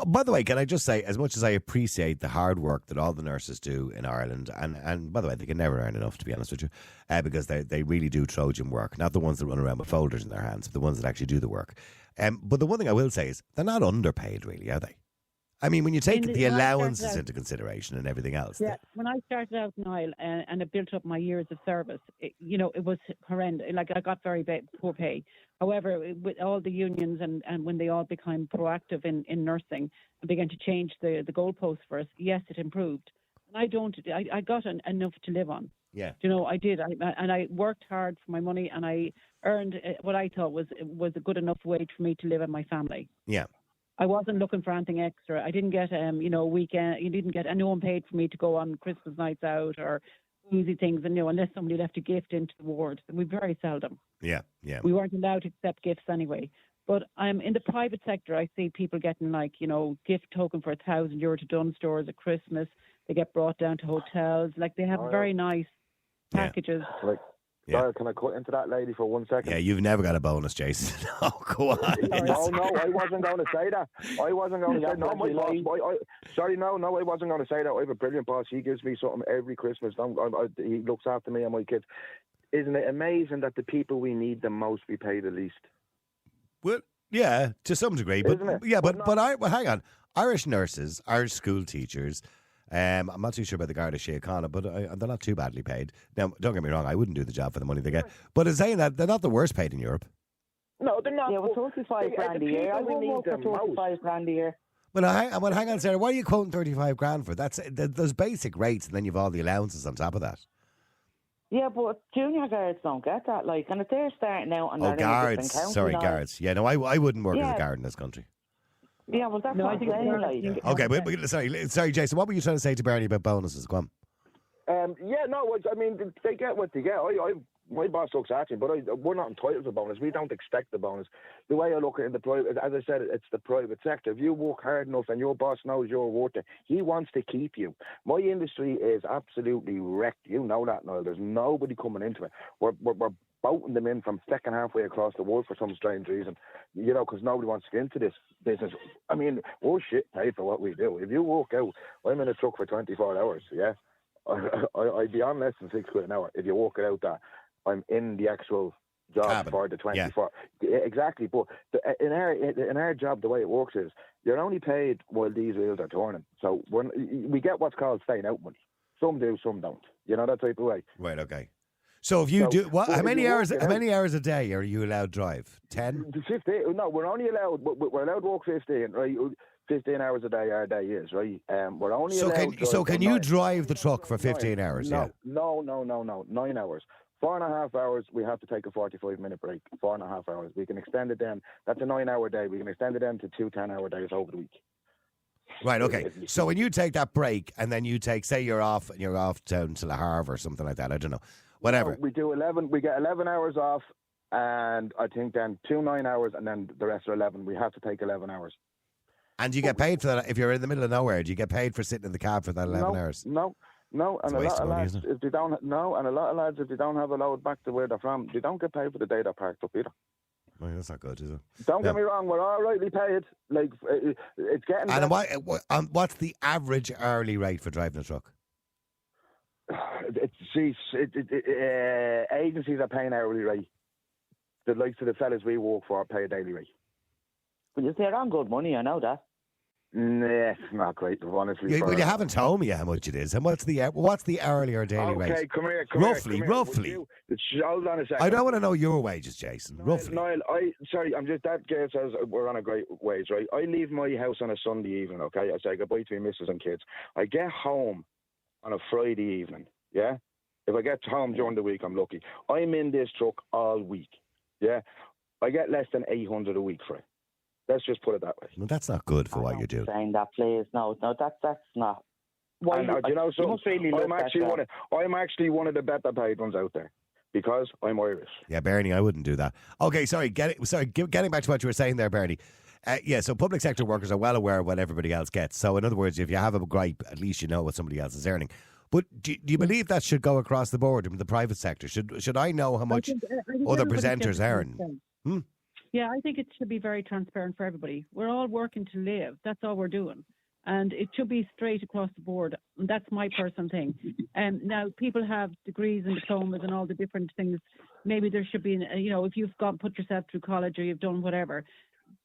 By the way, can I just say, as much as I appreciate the hard work that all the nurses do in Ireland, and by the way, they can never earn enough, to be honest with you, because they really do Trojan work. Not the ones that run around with folders in their hands, but the ones that actually do the work. But the one thing I will say is they're not underpaid, really, are they? I mean, when you take the when I started allowances out- into consideration and everything else. Yeah, when I started out, Niall, and I built up my years of service, it was horrendous. Like, I got very poor pay. However, with all the unions and when they all became proactive in nursing and began to change the goalposts for us, yes, it improved. And I got enough to live on. Yeah. I did. I worked hard for my money, and I earned what I thought was a good enough wage for me to live and my family. Yeah. I wasn't looking for anything extra. I didn't get, weekend. You didn't get anyone paid for me to go on Christmas nights out or easy things, and unless somebody left a gift into the ward, we very seldom. Yeah, yeah. We weren't allowed to accept gifts anyway. But in the private sector, I see people getting gift token for €1,000 to Dunnes Stores at Christmas. They get brought down to hotels. Like, they have very nice packages. Yeah. Sorry, can I cut into that lady for 1 second? Yeah, you've never got a bonus, Jason. Oh, go on. No, I wasn't going to say that. I wasn't going to say no. My boss, I wasn't going to say that. I have a brilliant boss. He gives me something every Christmas. He looks after me and my kids. Isn't it amazing that the people we need the most we pay the least? Well, yeah, to some degree, but Isn't it? yeah, but hang on. Irish nurses, Irish school teachers. I'm not too sure about the Garda Síochána, but they're not too badly paid. Now, don't get me wrong, I wouldn't do the job for the money they get. But in saying that, they're not the worst paid in Europe. No, they're not. Yeah, well, 35 grand a year. I won't work for 35 grand a year. Well, hang on, Sarah. Why are you quoting 35 grand for? That's those basic rates, and then you've all the allowances on top of that. Yeah, but junior guards don't get that. And if they're starting out and they're guards. Sorry, now, guards. Yeah, no, I wouldn't work as a guard in this country. Yeah, well, that's what I'm saying. Okay, but sorry, Jason. What were you trying to say to Bernie about bonuses? Go on. They get what they get. My boss looks at you, but we're not entitled to a bonus. We don't expect the bonus. The way I look at it in the private, as I said, it's the private sector. If you work hard enough and your boss knows you're worth it, he wants to keep you. My industry is absolutely wrecked. You know that, Niall. There's nobody coming into it. We're boating them in from second halfway across the world for some strange reason, because nobody wants to get into this business. I mean, we're shit paid for what we do. If you walk out, I'm in a truck for 24 hours, yeah? I'd be on less than £6 an hour if you walk it out that. I'm in the actual job for the 24. Yeah. Exactly, but in our job, the way it works is you're only paid while these wheels are turning. So we get what's called staying out money. Some do, some don't. That type of way. Right. Okay. So if you do, how many hours a day are you allowed to drive? 10? 15. No, we're only allowed. We're allowed to work 15. Right. 15 hours a day our day is, right? We're only allowed. So can you drive the truck for 15 hours? No, 9 hours. 4.5 hours, we have to take a 45-minute break. 4.5 hours. We can extend it then. That's a 9-hour day. We can extend it then to 2 10-hour days over the week. Right, okay. So when you take that break and then you take, say you're off down to Le Havre or something like that, I don't know, whatever. No, we do 11, we get 11 hours off, and I think then 2 9 hours, and then the rest are 11. We have to take 11 hours. And you get paid for that if you're in the middle of nowhere? Do you get paid for sitting in the cab for that 11 hours? No, and a lot of lads, if they don't have a load back to where they're from, they don't get paid for the day they're parked up either. Well, that's not good, is it? Don't get me wrong, we're all rightly paid. It's getting. And what's the average hourly rate for driving a truck? Agencies are paying hourly rate. The likes of the fellas we work for pay a daily rate. Well, they're on good money, I know that. Nah, it's not great, honestly. Well, you haven't told me how much it is. And what's the hourly or daily rate? Okay, come here. Roughly. Hold on a second. I don't want to know your wages, Jason. Roughly. Niall, I'm just, that girl says we're on a great wage, right? I leave my house on a Sunday evening, okay? I say goodbye to my missus and kids. I get home on a Friday evening, yeah? If I get home during the week, I'm lucky. I'm in this truck all week, yeah? I get less than 800 a week for it. Let's just put it that way. Well, that's not good for what you do. Saying that, please. No, that's not. Why? And, I'm actually one of the better paid ones out there because I'm Irish. Yeah, Bernie, I wouldn't do that. Okay, getting back to what you were saying there, Bernie. So public sector workers are well aware of what everybody else gets. So in other words, if you have a gripe, at least you know what somebody else is earning. But do you believe that should go across the board in the private sector? Should I know how much other presenters earn? Yeah, I think it should be very transparent for everybody. We're all working to live. That's all we're doing. And it should be straight across the board. And that's my personal thing. And now people have degrees and diplomas and all the different things. Maybe there should be, if you've put yourself through college or you've done whatever,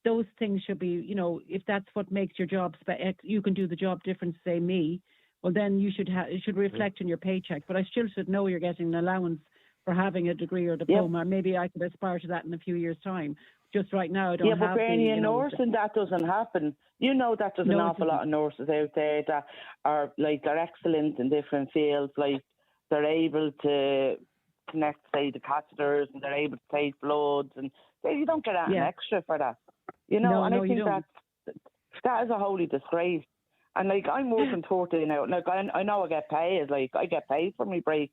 those things should be, you know, if that's what makes your job, you can do the job different, say me, well then you should it should reflect in your paycheck. But I still should know you're getting an allowance for having a degree or diploma. Maybe I could aspire to that in a few years' time. Just right now, I don't have but Bernie, in nursing, that doesn't happen. You know that there's an awful lot of nurses out there that are, like, they're excellent in different fields. Like, they're able to connect, say, the catheters, and they're able to take bloods, and you don't get anything extra for that. You know, I think that is a holy disgrace. And, like, I'm working 14 hours. Like, I know I get paid. Like, I get paid for my break.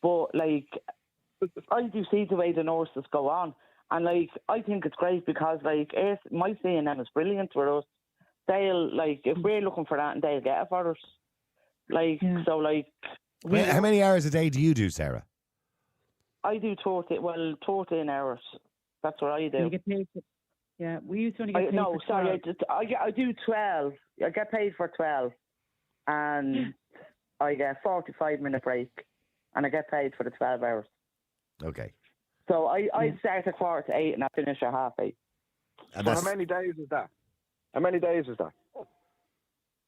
But, like, I do see the way the nurses go on. And, like, I think it's great because, like, my CNM is brilliant for us. They'll, like, if we're looking for that, and they'll get it for us. Like, so, like... How many hours a day do you do, Sarah? I do 14 hours. That's what I do. You get paid for, we used to only get paid for 12. I do 12. I get paid for 12. And I get a 45-minute break. And I get paid for the 12 hours. Okay. So I start at 7:45 and I finish at 8:30. And how many days is that?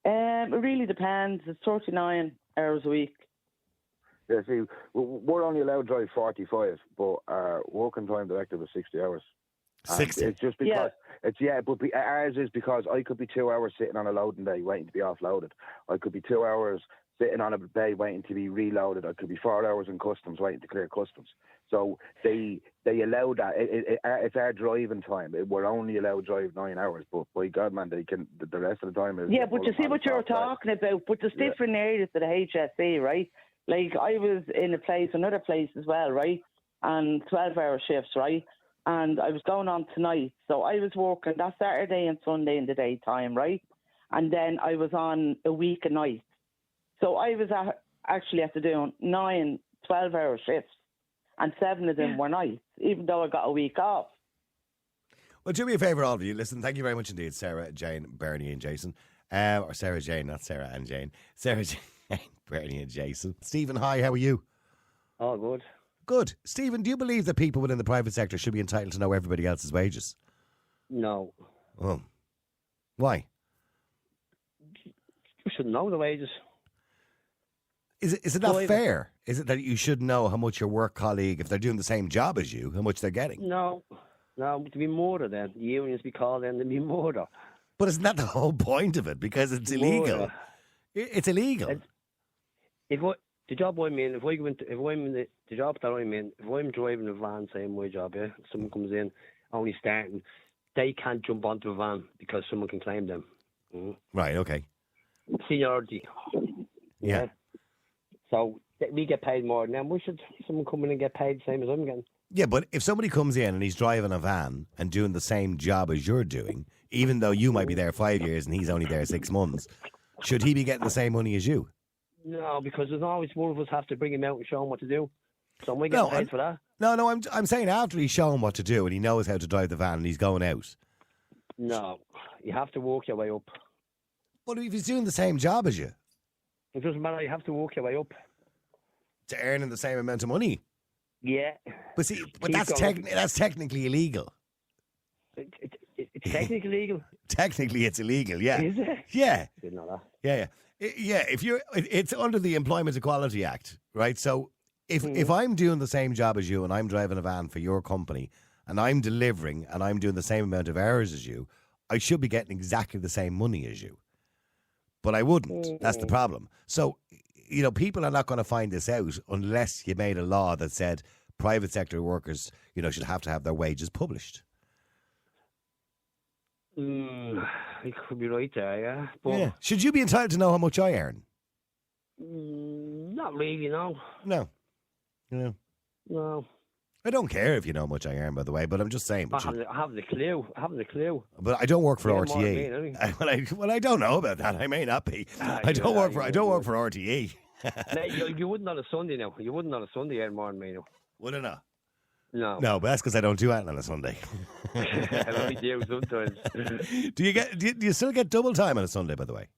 It really depends. It's 39 hours a week. Yeah, see, we're only allowed to drive 45, but our working time directive is 60 hours. 60? It's just because, but ours is because I could be 2 hours sitting on a loading bay waiting to be offloaded. I could be 2 hours sitting on a bay waiting to be reloaded. I could be 4 hours in customs waiting to clear customs. So they allow that. It's our driving time. We're only allowed to drive 9 hours, but by God, man, they can. The rest of the time is. Yeah, but you see what you're talking about. But there's different areas to the HSE, right? Like, I was in another place as well, right? And 12-hour shifts, right? And I was going on tonight, so I was working that Saturday and Sunday in the daytime, right? And then I was on a week a night. So I was actually after doing 9 12-hour shifts, and 7 of them were nights, even though I got a week off. Well, do me a favour, all of you. Listen, thank you very much indeed, Sarah, Jane, Bernie and Jason. Or Sarah Jane, not Sarah and Jane. Sarah Jane, Bernie and Jason. Stephen, hi, how are you? Oh, good. Good. Stephen, do you believe that people within the private sector should be entitled to know everybody else's wages? No. Oh. Why? You should know the wages. Is it not fair? Is it that you should know how much your work colleague, if they're doing the same job as you, how much they're getting? No, to be murder then. The unions be called in to be murder. But isn't that the whole point of it? Because it's illegal. It's illegal. The job I'm in, if I'm in the job that I'm in, if I'm driving a van, say my job, someone comes in, only starting, they can't jump onto a van because someone can claim them. Mm-hmm. Right, okay. Seniority. Yeah. So we get paid more than them. Someone come in and get paid the same as I'm getting. Yeah, but if somebody comes in and he's driving a van and doing the same job as you're doing, even though you might be there 5 years and he's only there 6 months, should he be getting the same money as you? No, because there's always one of us have to bring him out and show him what to do. So am I getting paid for that? No, I'm saying after he's shown what to do and he knows how to drive the van and he's going out. No, you have to work your way up. But if he's doing the same job as you? It doesn't matter, you have to work your way up. To earning the same amount of money? Yeah. But see, that's technically illegal. It's technically illegal? Technically it's illegal, yeah. Is it? Yeah. Didn't know that. Yeah. Yeah, it's under the Employment Equality Act, right? So if I'm doing the same job as you and I'm driving a van for your company and I'm delivering and I'm doing the same amount of hours as you, I should be getting exactly the same money as you. But I wouldn't. That's the problem. So, people are not going to find this out unless you made a law that said private sector workers, should have to have their wages published. You could be right there, yeah. But yeah. Should you be entitled to know how much I earn? Not really, no. No. No. I don't care if you know how much I earn, by the way, but I'm just saying. I haven't the clue. But I don't work for RTE. Well, I don't know about that. I may not be. I don't work for RTE. You wouldn't on a Sunday now. You wouldn't on a Sunday earn more than me now. Would I not? No. No, but that's because I don't do anything on a Sunday. I only do sometimes. Do you still get double time on a Sunday, by the way?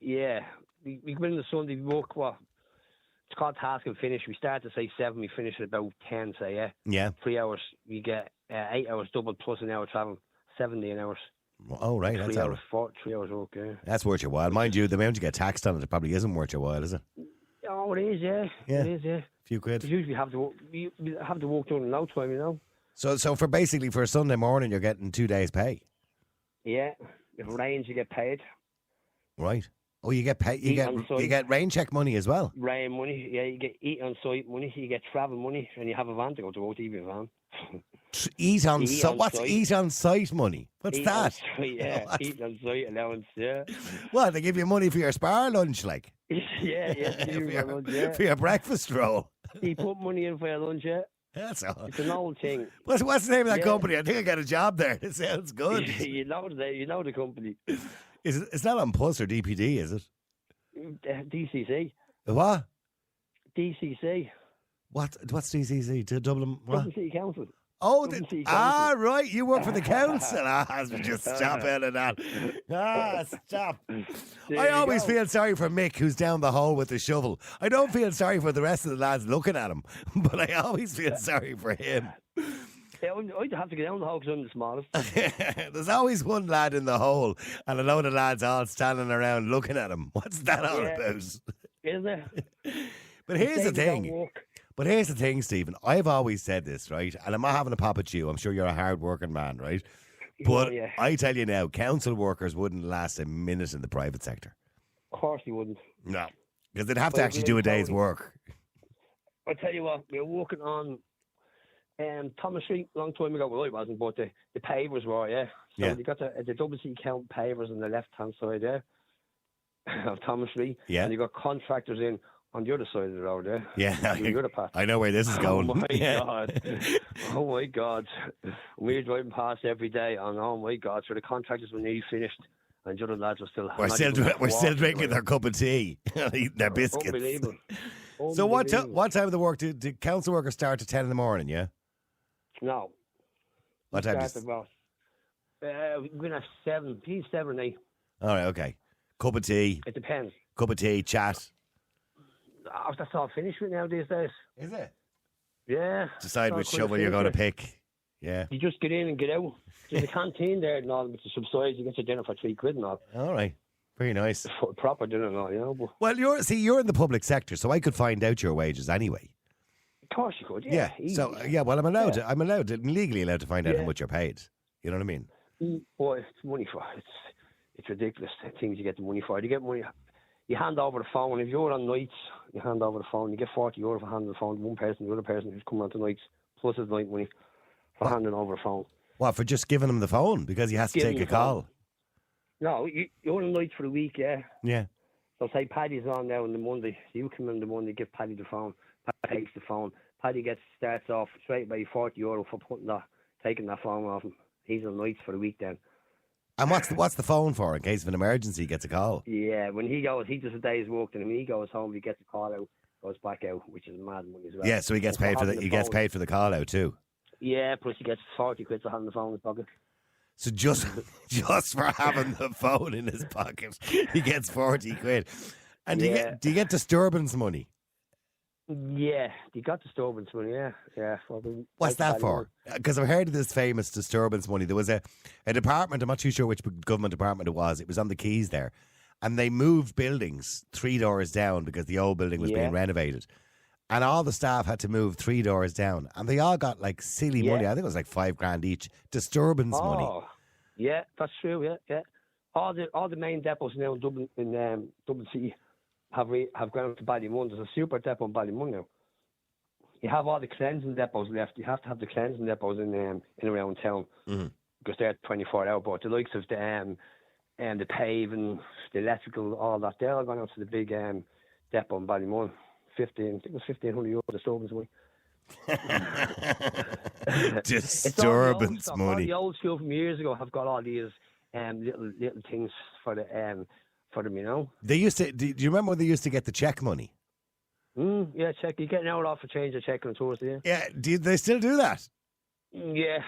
Yeah. We come in on a Sunday, we work it's called task and finish. We start at say 7, we finish at about 10, say, yeah. 3 hours, we get 8 hours double plus an hour travel. 17 hours. Oh, right. That's 3 hours, 3 hours work, yeah. That's worth your while. Mind you, the amount you get taxed on it probably isn't worth your while, is it? Oh, it is, yeah. Yeah. It is, yeah. Few quid. You usually have to walk during the night time, you know. So for basically for a Sunday morning, you're getting 2 days' pay. Yeah. If it rains, you get paid. Right. Oh, you get paid. You on get rain check money as well. Rain money, yeah. You get eat on site money. You get travel money, and you have a van to go to OTV van. Eat on Eat site. on What's site. eat on site money? What's Eat that? On site, yeah, What? eat on site allowance, yeah. Well, they give you money for your spar lunch, like yeah. for your breakfast roll. You put money in for your lunch, yeah. That's all. It's an old thing. What's the name of that Yeah. company? I think I got a job there. It sounds good. you know the company. It's not on Pulse or DPD, is it? DCC. What? DCC. What's DCC? To Dublin? What? Dublin City Council. Oh, Dublin City Council. right. You work for the council. Just stop out of that. Stop. I always feel sorry for Mick, who's down the hole with the shovel. I don't feel sorry for the rest of the lads looking at him, but I always feel sorry for him. Yeah, I'd have to get down the hole because I'm the smallest. There's always one lad in the hole and a load of lads all standing around looking at him. What's that all about? Isn't it? But here's the Days don't thing. work. But here's the thing, Stephen. I've always said this, right? And I'm not having a pop at you. I'm sure you're a hard-working man, right? But yeah. I tell you now, council workers wouldn't last a minute in the private sector. Of course you wouldn't. No. Because they'd have to Well, actually do a day's work. I tell you what, we were working on Thomas Street a long time ago. Well, I wasn't, but the pavers were, yeah. So Yeah. you got the double C count pavers on the left-hand side there of Thomas Street. Yeah. And you got contractors in on the other side of the road there. Yeah. The other part. I know where this is going. Oh my Yeah. God. Oh my God. We're driving past every day and oh my God. So the contractors were nearly finished and the other lads are still We're still drinking their cup of tea, eating their biscuits. Unbelievable. So what Unbelievable. time of the work do council workers start at 10 in the morning, yeah? No. What time Start about, we're going to have 7, 7 or 8. All right, okay. Cup of tea, chat. Oh, that's all finished with now these days. Is it? Yeah. Decide It's all which quite shovel you're going to finished. pick. Yeah. You just get in and get out. There's a canteen there and all, with the subsides. You get your dinner for £3 and all. All right. Very nice. Proper dinner and all, you know. But Well, you're in the public sector, so I could find out your wages anyway. of course you could, yeah. easy. So well, I'm legally allowed to find out how much you're paid. You know what I mean? Boy, it's money for it's ridiculous. The things you get the money for. You get money. You hand over the phone. If you're on nights, you hand over the phone. You get €40 for handing the phone to one person. The other person who's coming on to nights plus his night money for handing over the phone. What, for just giving him the phone because he has to Giving take a the phone. call? No, you're on nights for the week, yeah. Yeah. So say Paddy's on now on the Monday. So you come in the Monday, give Paddy the phone. Paddy takes the phone. Paddy starts off straight away €40 for taking that phone off him. He's on nights for the week then. And what's the phone for in case of an emergency? He gets a call. Yeah, when he goes, he does a day's work, and when he goes home, he gets a call out, goes back out, which is mad money as well. Yeah, so he gets paid for having he gets phone. paid for the call out too. Yeah, plus he gets £40 for having the phone in his pocket. So just for having the phone in his pocket, he gets £40. And do you get disturbance money? Yeah, you got disturbance money. Yeah. What's that for? Because I've heard of this famous disturbance money. There was a department, I'm not too sure which government department it was on the Quays there, and they moved buildings 3 doors down because the old building was being renovated. And all the staff had to move 3 doors down, and they all got like silly money. I think it was like $5,000 each. Disturbance money. Yeah, that's true. Yeah. All the main depots now in Dublin City have gone up to Ballymun. There's a super depot in Ballymun now. You have all the cleansing depots left. You have to have the cleansing depots in around town because they're 24-hour. But the likes of the paving, the electrical, all that, they're all gone out to the big depot in Ballymun. I think it was €1,500 disturbance money. Disturbance all money. The old school from years ago have got all these little things for them, you know. They used to. Do you remember when they used to get the check money? Yeah, check. You get an hour off for change of check on Thursday. Yeah. Do they still do that? Yeah.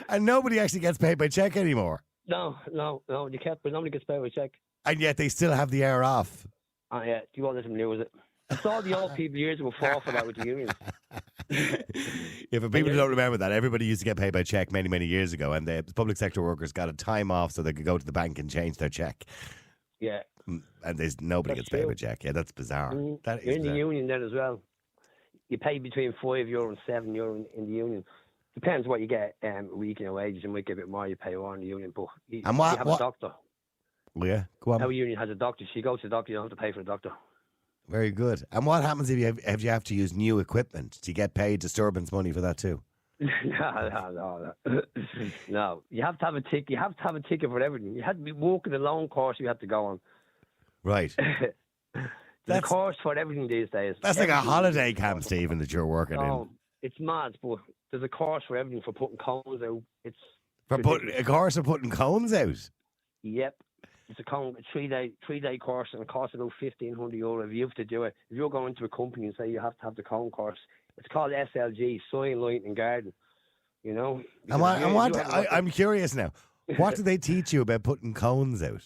And nobody actually gets paid by check anymore. No. You can't. But nobody gets paid by check. And yet they still have the hour off. Oh yeah. Do you want them to lose it? I saw the old people years ago fall for that with the unions. Yeah, for people who don't remember that, everybody used to get paid by check many, many years ago, and the public sector workers got a time off so they could go to the bank and change their check. Yeah. And nobody That's gets paid true. by check. Yeah, that's bizarre. That is You're in the bizarre. union then as well. You pay between €5 and €7 in the union. Depends what you get a week in your wages. You might get a bit more, you pay more in the union. But you have a doctor. Well, yeah, go on. Our union has a doctor. If you go to the doctor, you don't have to pay for the doctor. Very good. And what happens if you have to use new equipment? Do you get paid disturbance money for that too? No. No. You have to have a ticket. You have to have a ticket for everything. You had to be walking a long course you had to go on. Right. There's a course for everything these days. That's like a holiday camp, Stephen, that you're working in. It's mad, but there's a course for everything, for putting cones out. It's For a course of putting cones out? Yep. It's a 3-day course, and it costs about €1,500 if you have to do it. If you're going to a company and say you have to have the cone course, it's called SLG, Soil, Light and Garden. You know? I'm curious now. What do they teach you about putting cones out?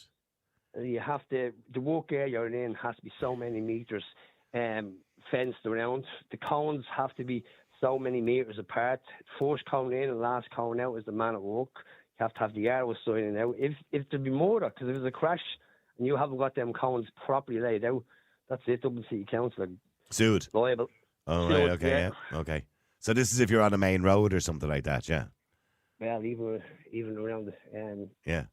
You have to, the work area you're in has to be so many meters fenced around. The cones have to be so many meters apart. First cone in and last cone out is the man at work. You have to have the arrow signing out. If there be murder, because if there's a crash and you haven't got them cones properly laid out, that's it. Dublin City Council sued. Liable. Oh, sued, right, okay, yeah, okay. So this is if you're on a main road or something like that, yeah. Well, even around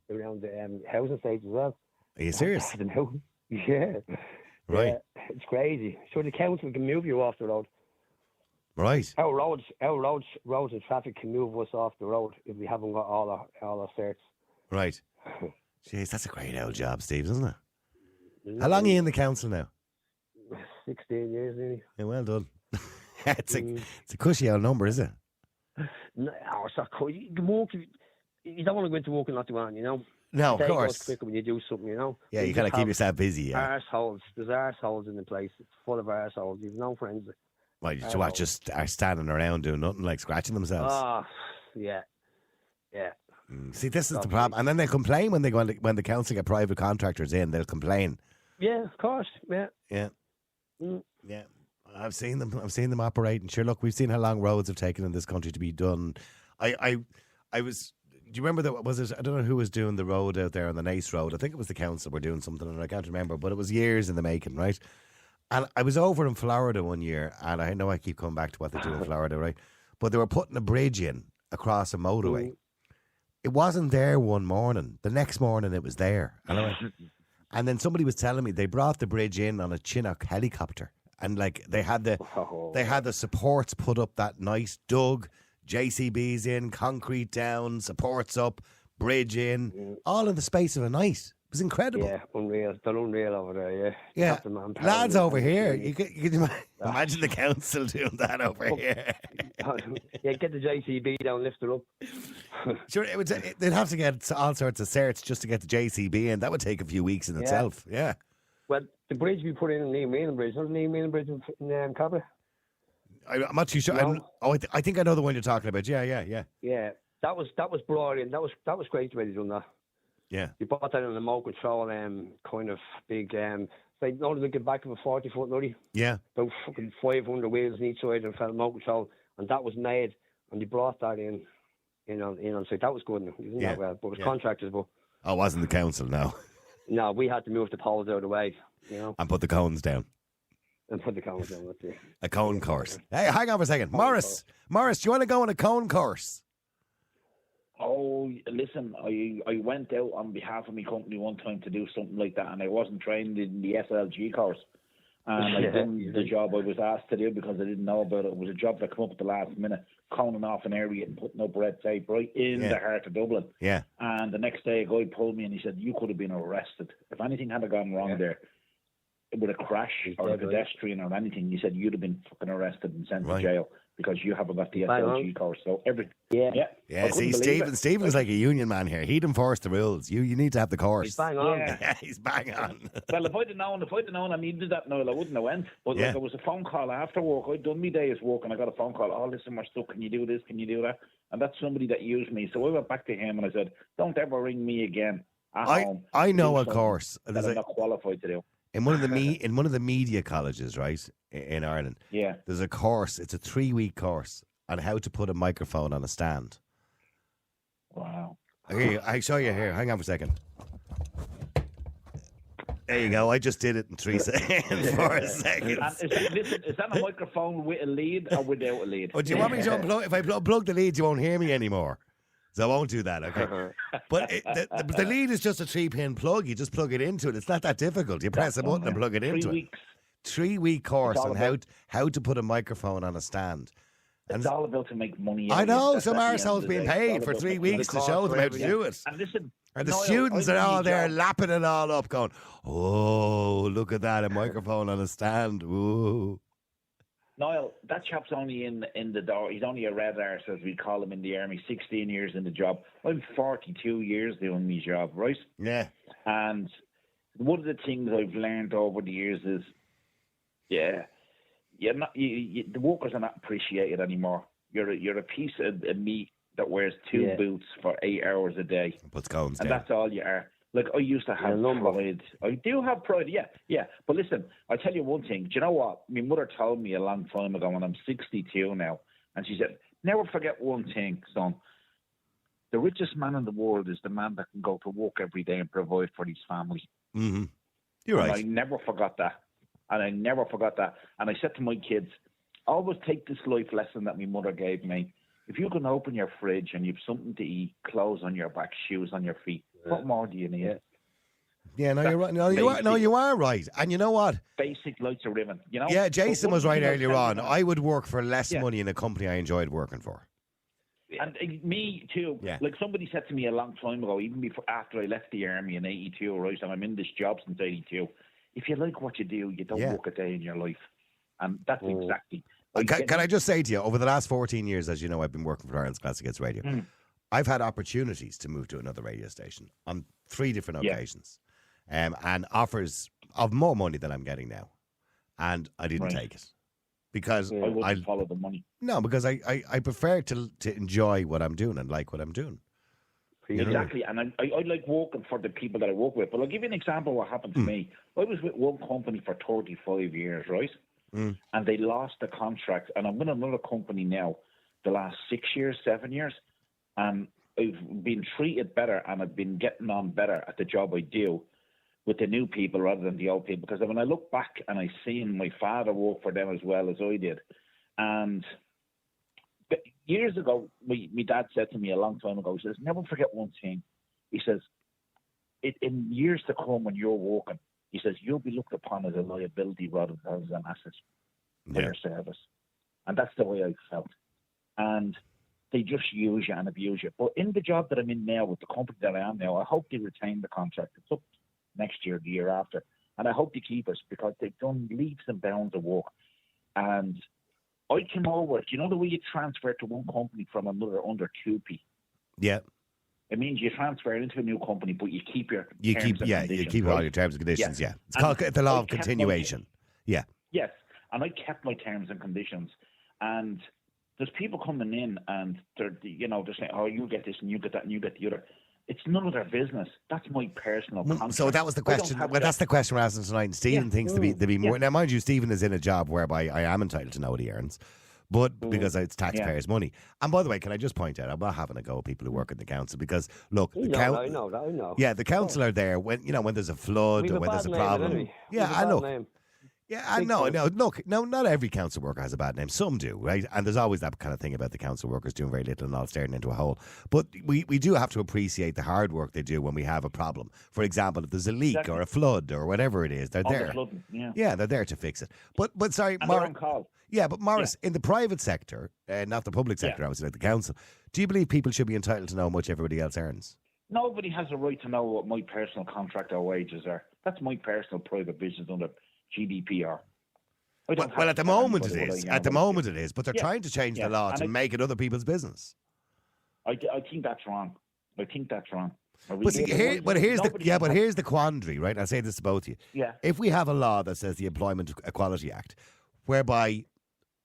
around the housing estates as well. Are you serious? I don't know. Yeah. Right. Yeah, it's crazy. So the council can move you off the road. Right. Our roads and traffic can move us off the road if we haven't got all our certs. Right. Jeez, that's a great old job, Steve, isn't it? How long are you in the council now? 16 years, nearly. Yeah, well done. It's a cushy old number, is it? No, it's not cool. You don't want to go into work and not do anything, you know? No, the of day course. goes quicker when you do something, you know? Yeah, you got to keep yourself busy, yeah. Arseholes. There's arseholes in the place. It's full of arseholes. You've no friends. Right, so what, just are standing around doing nothing, like scratching themselves? Oh, yeah. Yeah. See, this is the problem. And then they complain when the council get private contractors in, they'll complain. Yeah, of course, yeah. Yeah. Yeah. I've seen them operate, and sure, look, we've seen how long roads have taken in this country to be done. I was. Do you remember that? Was it? I don't know who was doing the road out there on the Nace Road. I think it was the council were doing something, and I can't remember. But it was years in the making, right? And I was over in Florida one year, and I know I keep coming back to what they do in Florida, right? But they were putting a bridge in across a motorway. It wasn't there one morning. The next morning, it was there. And then somebody was telling me they brought the bridge in on a Chinook helicopter. And like they had the supports put up that night, dug, JCBs in, concrete down, supports up, bridge in, all in the space of a night. It was incredible. Yeah, unreal. They're unreal over there, yeah. Yeah, lads over here. You could imagine the council doing that over here. Yeah, get the JCB down, lift it up. Sure, they'd have to get all sorts of certs just to get the JCB in. That would take a few weeks in itself. Yeah. Well, the bridge we put in Neil Meelan Bridge, wasn't Neil Meelan Bridge in Cabra? I'm not too sure. No. I think I know the one you're talking about. Yeah. Yeah, that was brought in. That was great the way they done that. Yeah. You bought that in a remote control kind of big they only get back of a 40-foot lorry. Yeah. About fucking 500 wheels on each side and fell remote control, and that was made, and they brought that in on site. That was good. Isn't that well? But it was contractors, but Oh, it wasn't the council, no. No, we had to move the poles out of the way, you know. And put the cones down. And put the cones down, that's it. A cone course. Hey, hang on for a second. Morris, do you want to go on a cone course? Oh, listen, I went out on behalf of my company one time to do something like that, and I wasn't trained in the SLG course. And I did the job I was asked to do because I didn't know about it. It was a job that came up at the last minute, coning off an area and putting up red tape right in the heart of Dublin. Yeah. And the next day, a guy pulled me and he said, "You could have been arrested. If anything had gone wrong there, with a crash or a pedestrian or anything, he said you'd have been fucking arrested and sent to jail because you haven't got the SLG course." So See, Stephen's like a union man here. He'd enforce the rules. You need to have the course. He's bang on. Yeah, he's bang on. Well, if I'd have known I needed that, Noel, I wouldn't have went. But like, there was a phone call after work. I'd done my day's work and I got a phone call. "Oh, listen, we're stuck. Can you do this? Can you do that?" And that's somebody that used me. So I went back to him and I said, "Don't ever ring me again at home. I know a course that I'm not qualified to do." In one of the media colleges, right, in Ireland, there's a course. It's a 3-week course, on how to put a microphone on a stand. Wow. Here, I show you here. Hang on for a second. There you go. I just did it in 3 seconds, 4 seconds. And is that a microphone with a lead or without a lead? Oh, do you want me to unplug? If I unplug the lead, you won't hear me anymore. So I won't do that, okay? But the lead is just a 3-pin plug. You just plug it into it. It's not that difficult. You press a button and plug it into 3 weeks. it. 3-week course on how to put a microphone on a stand. It's all about to make money. I know, some arsehole's being paid for 3 weeks to show them how to do it. And listen, and the students are all there lapping it all up, going, "Oh, look at that, a microphone on a stand." Ooh. Niall, that chap's only in the door. He's only a red arse, as we call him in the army, 16 years in the job. I'm 42 years doing my job, right? Yeah. And one of the things I've learned over the years is, the workers are not appreciated anymore. You're a piece of meat that wears 2 boots for 8 hours a day. Puts cones and down. that's all you are. Like, I used to have pride. I do have pride, yeah. But listen, I'll tell you one thing. Do you know what? My mother told me a long time ago, and I'm 62 now, and she said, never forget one thing, son. The richest man in the world is the man that can go to work every day and provide for his family. Mm-hmm. You're right. I never forgot that. And I said to my kids, always take this life lesson that my mother gave me. If you can open your fridge and you've something to eat, clothes on your back, shoes on your feet, what more do you need? Yeah, no, you're right. No, you are right. And you know what? Basic lights are riven. You know? Yeah, Jason was right earlier on. I would work for less money in a company I enjoyed working for. And me too. Yeah. Like somebody said to me a long time ago, even after I left the army in 82, right, and I'm in this job since 82, if you like what you do, you don't work a day in your life. And that's exactly. Can I just say to you, over the last 14 years, as you know, I've been working for Ireland's Classic Hits Radio. I've had opportunities to move to another radio station on 3 different occasions, and offers of more money than I'm getting now. And I didn't take it. Because I wouldn't follow the money. No, because I prefer to enjoy what I'm doing and like what I'm doing. Exactly, and I like working for the people that I work with. But I'll give you an example of what happened to me. I was with one company for 35 years, right? And they lost the contract. And I'm with another company now the last 6 years, 7 years. And I've been treated better and I've been getting on better at the job I do with the new people rather than the old people. Because when I look back and I seen my father work for them as well as I did. And years ago, my dad said to me a long time ago, he says, never forget one thing. He says, in years to come when you're working, he says, you'll be looked upon as a liability rather than as an asset for your service. And that's the way I felt. And they just use you and abuse you. But in the job that I'm in now, with the company that I am now, I hope they retain the contract. It's up next year, the year after. And I hope they keep us because they've done leaps and bounds of work. And I came over, do you know the way you transfer to one company from another under 2p? Yeah. It means you transfer into a new company, but you keep your you keep all your terms and conditions. Yeah, it's called the law of continuation. Yes, and I kept my terms and conditions. And there's people coming in and they're saying, "Oh, you get this and you get that and you get the other." It's none of their business. That's my personal contract. So that was the question. Well, that's the question we're asking tonight. And Stephen thinks to be more. Now, mind you, Stephen is in a job whereby I am entitled to know what he earns. But because it's taxpayers' money. And by the way, can I just point out, I'm not having a go at people who work in the council because, look, I know. Yeah, the council are there when there's a flood or when there's a problem. Yeah, I know. Yeah, I know. Look, not every council worker has a bad name. Some do, right? And there's always that kind of thing about the council workers doing very little and all staring into a hole. But we do have to appreciate the hard work they do when we have a problem. For example, if there's a leak or a flood or whatever it is, they're there. Yeah, they're there to fix it. But sorry, Morris. Yeah, but Morris, in the private sector, not the public sector, obviously, like the council, do you believe people should be entitled to know how much everybody else earns? Nobody has a right to know what my personal contract or wages are. That's my personal private business under GDPR. Well, at the moment it is. At the moment it is. But they're trying to change the law to make it other people's business. I think that's wrong. But here's the quandary, right? I'll say this to both of you. Yeah. If we have a law that says the Employment Equality Act, whereby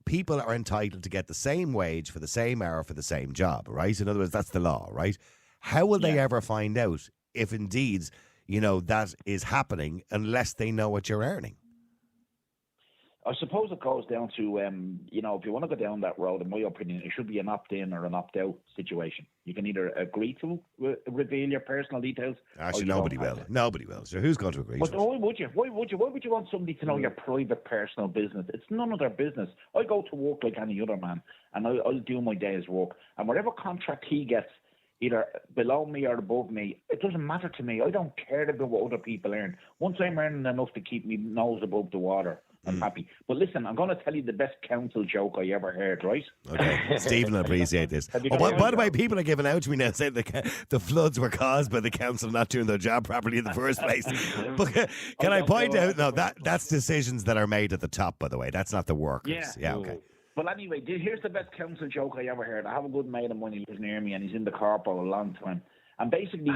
people are entitled to get the same wage for the same hour for the same job, right? In other words, that's the law, right? How will they ever find out if indeed, that is happening unless they know what you're earning? I suppose it goes down to, if you want to go down that road, in my opinion, it should be an opt-in or an opt-out situation. You can either agree to reveal your personal details. Actually, nobody will. Nobody will. So who's going to agree But to it? why would you? Why would you want somebody to know your private, personal business? It's none of their business. I go to work like any other man, and I'll do my day's work. And whatever contract he gets, either below me or above me, it doesn't matter to me. I don't care about what other people earn. Once I'm earning enough to keep me nose above the water, I'm happy. But listen, I'm going to tell you the best council joke I ever heard, right? Okay, Stephen will appreciate this. Have you Oh, got by the way, people are giving out to me now saying the floods were caused by the council not doing their job properly in the first place. But can I point out, no, that's decisions that are made at the top, by the way. That's not the workers. Yeah, okay. Well, anyway, here's the best council joke I ever heard. I have a good mate of mine who lives near me, and he's in the corpo a long time. And basically,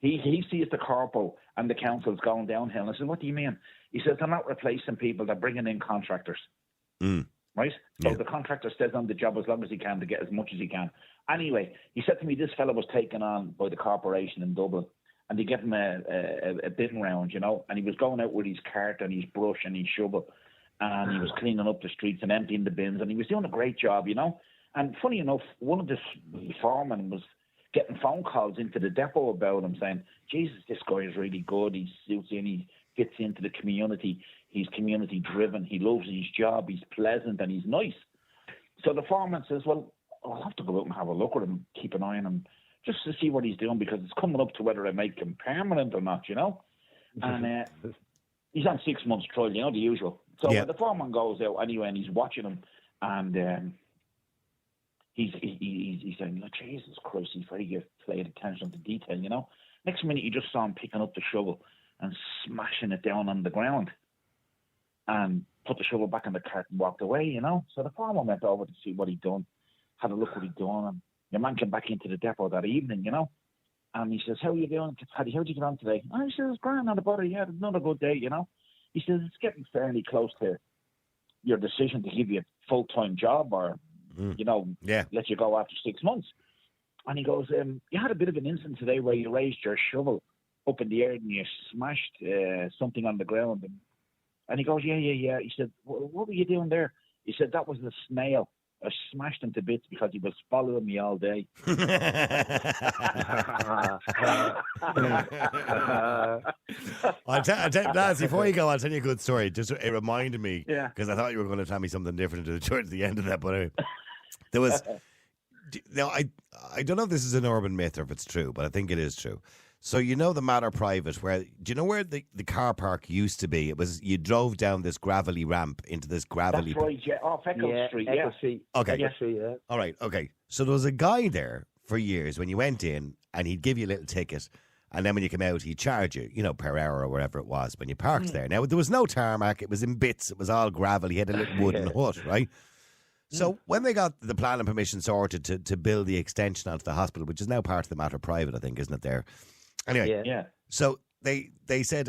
he sees the corpo and the council's going downhill. I said, what do you mean? He says, they're not replacing people, they're bringing in contractors. Right? So the contractor stays on the job as long as he can to get as much as he can. Anyway, he said to me this fella was taken on by the corporation in Dublin, and they gave him a bin round, and he was going out with his cart and his brush and his shovel, and he was cleaning up the streets and emptying the bins, and he was doing a great job, And funny enough, one of the foremen was getting phone calls into the depot about him saying, Jesus, this guy is really good. He suits in, he fits into the community. He's community driven. He loves his job. He's pleasant and he's nice. So the foreman says, well, I'll have to go out and have a look at him, keep an eye on him, just to see what he's doing, because it's coming up to whether I make him permanent or not, And he's on 6 months trial, the usual. So the foreman goes out anyway, and he's watching him, and he's saying, Jesus Christ, he's very played attention to detail, Next minute, you just saw him picking up the shovel and smashing it down on the ground, and put the shovel back in the cart and walked away, So the foreman went over to see what he'd done, had a look what he'd done, and your man came back into the depot that evening, And he says, how are you doing, Paddy? How'd you get on today? And he says, it's grand, not a bother. Yeah, another good day, He says, it's getting fairly close to your decision to give you a full-time job or, let you go after 6 months. And he goes, you had a bit of an incident today where you raised your shovel up in the air and you smashed something on the ground. And he goes, yeah. He said, what were you doing there? He said, that was the snail. I smashed him to bits because he was following me all day. I'll tell you, lads, before you go, I'll tell you a good story. Just it reminded me, because I thought you were going to tell me something different towards the end of that. But there was, I don't know if this is an urban myth or if it's true, but I think it is true. So the Matter Private, do you know where the car park used to be? It was, you drove down this gravelly ramp into this gravelly... That's right, yeah. Off Eccles Street, Eccles Street. Okay. Eccles Street, yeah. All right, okay. So there was a guy there for years when you went in, and he'd give you a little ticket, and then when you come out, he'd charge you, per hour or whatever it was when you parked there. Now, there was no tarmac. It was in bits. It was all gravel. He had a little wooden hut, right? So when they got the plan and permission sorted to build the extension onto the hospital, which is now part of the Matter Private, I think, isn't it there? Anyway, so they said,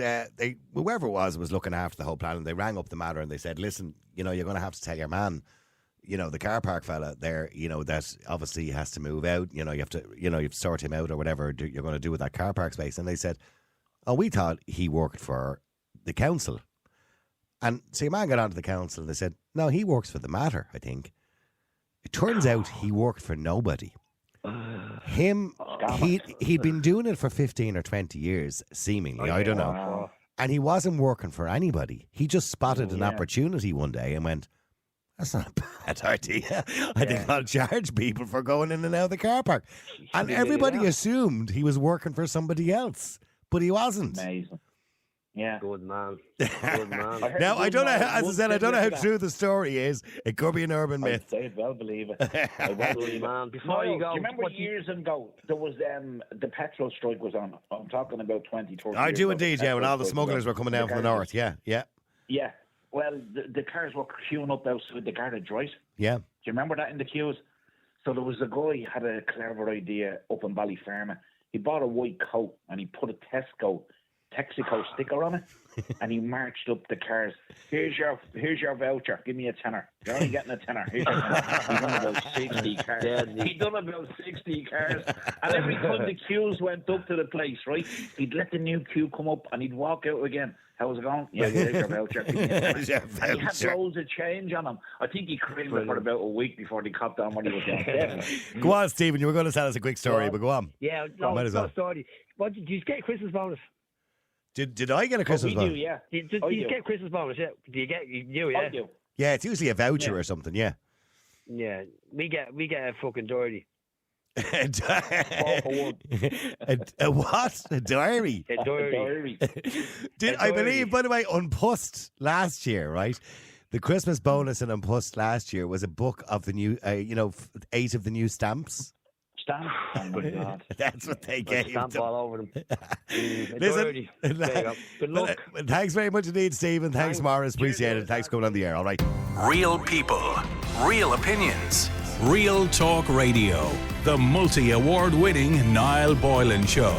whoever it was looking after the whole plan, and they rang up the Matter and they said, listen, you're going to have to tell your man, the car park fella there, that obviously he has to move out, you have to sort him out or whatever you're going to do with that car park space. And they said, oh, we thought he worked for the council. And so your man got onto the council and they said, no, he works for the Matter, I think. It turns out he worked for nobody. He'd been doing it for 15 or 20 years, seemingly. I don't know. Wow. And he wasn't working for anybody. He just spotted an opportunity one day and went, that's not a bad idea. I think I'll charge people for going in and out of the car park. And everybody assumed he was working for somebody else, but he wasn't. Amazing. Yeah. Good man. Good man. Now, I don't know, as I said, I don't know how true the story is. It could be an urban myth. I well believe it. I well believe man. Before you go, do you remember years ago, there was the petrol strike was on? I'm talking about 20, I do indeed, when all the smugglers were coming down from the north, yeah. Yeah. Well, the cars were queuing up outside the garage, right? Yeah. Do you remember that in the queues? So there was a guy who had a clever idea up in Ballyfermot. He bought a white coat and he put a Texaco sticker on it, and he marched up the cars. Here's your voucher. Give me a tenner. You're only getting a tenner. Here's your tenner. He done about 60 cars. He done about 60 cars, and every time the queues went up to the place, right, he'd let the new queue come up, and he'd walk out again, how's it going? Yeah, here's your voucher. And he had Voucher. loads of change on him. I think he creamed it for about a week before they copped on when he was down. Go on, Stephen. You were going to tell us a quick story, but go on. Yeah, no, Might as well. not story. What, did you get a Christmas bonus? Did I get a Christmas we bonus? do, yeah. Did you get a Christmas bonus? Yeah. Do you get you? I Yeah. do. Yeah, it's usually a voucher or something, yeah. Yeah. We get a fucking dirty. A what? A diary? A dirty. I believe, by the way, Unpussed last year, right? The Christmas bonus in Unpussed last year was a book of the new, 8 of the new stamps. Stamp? Oh my God. That's what they gave Stamp them. all over them. Listen, Dirty. There you go. Good luck. Thanks very much indeed, Stephen. Thanks, Morris. Appreciate it. Thanks for coming on the air. All right. Real people, real opinions, Real Talk Radio. The multi-award winning Niall Boylan Show.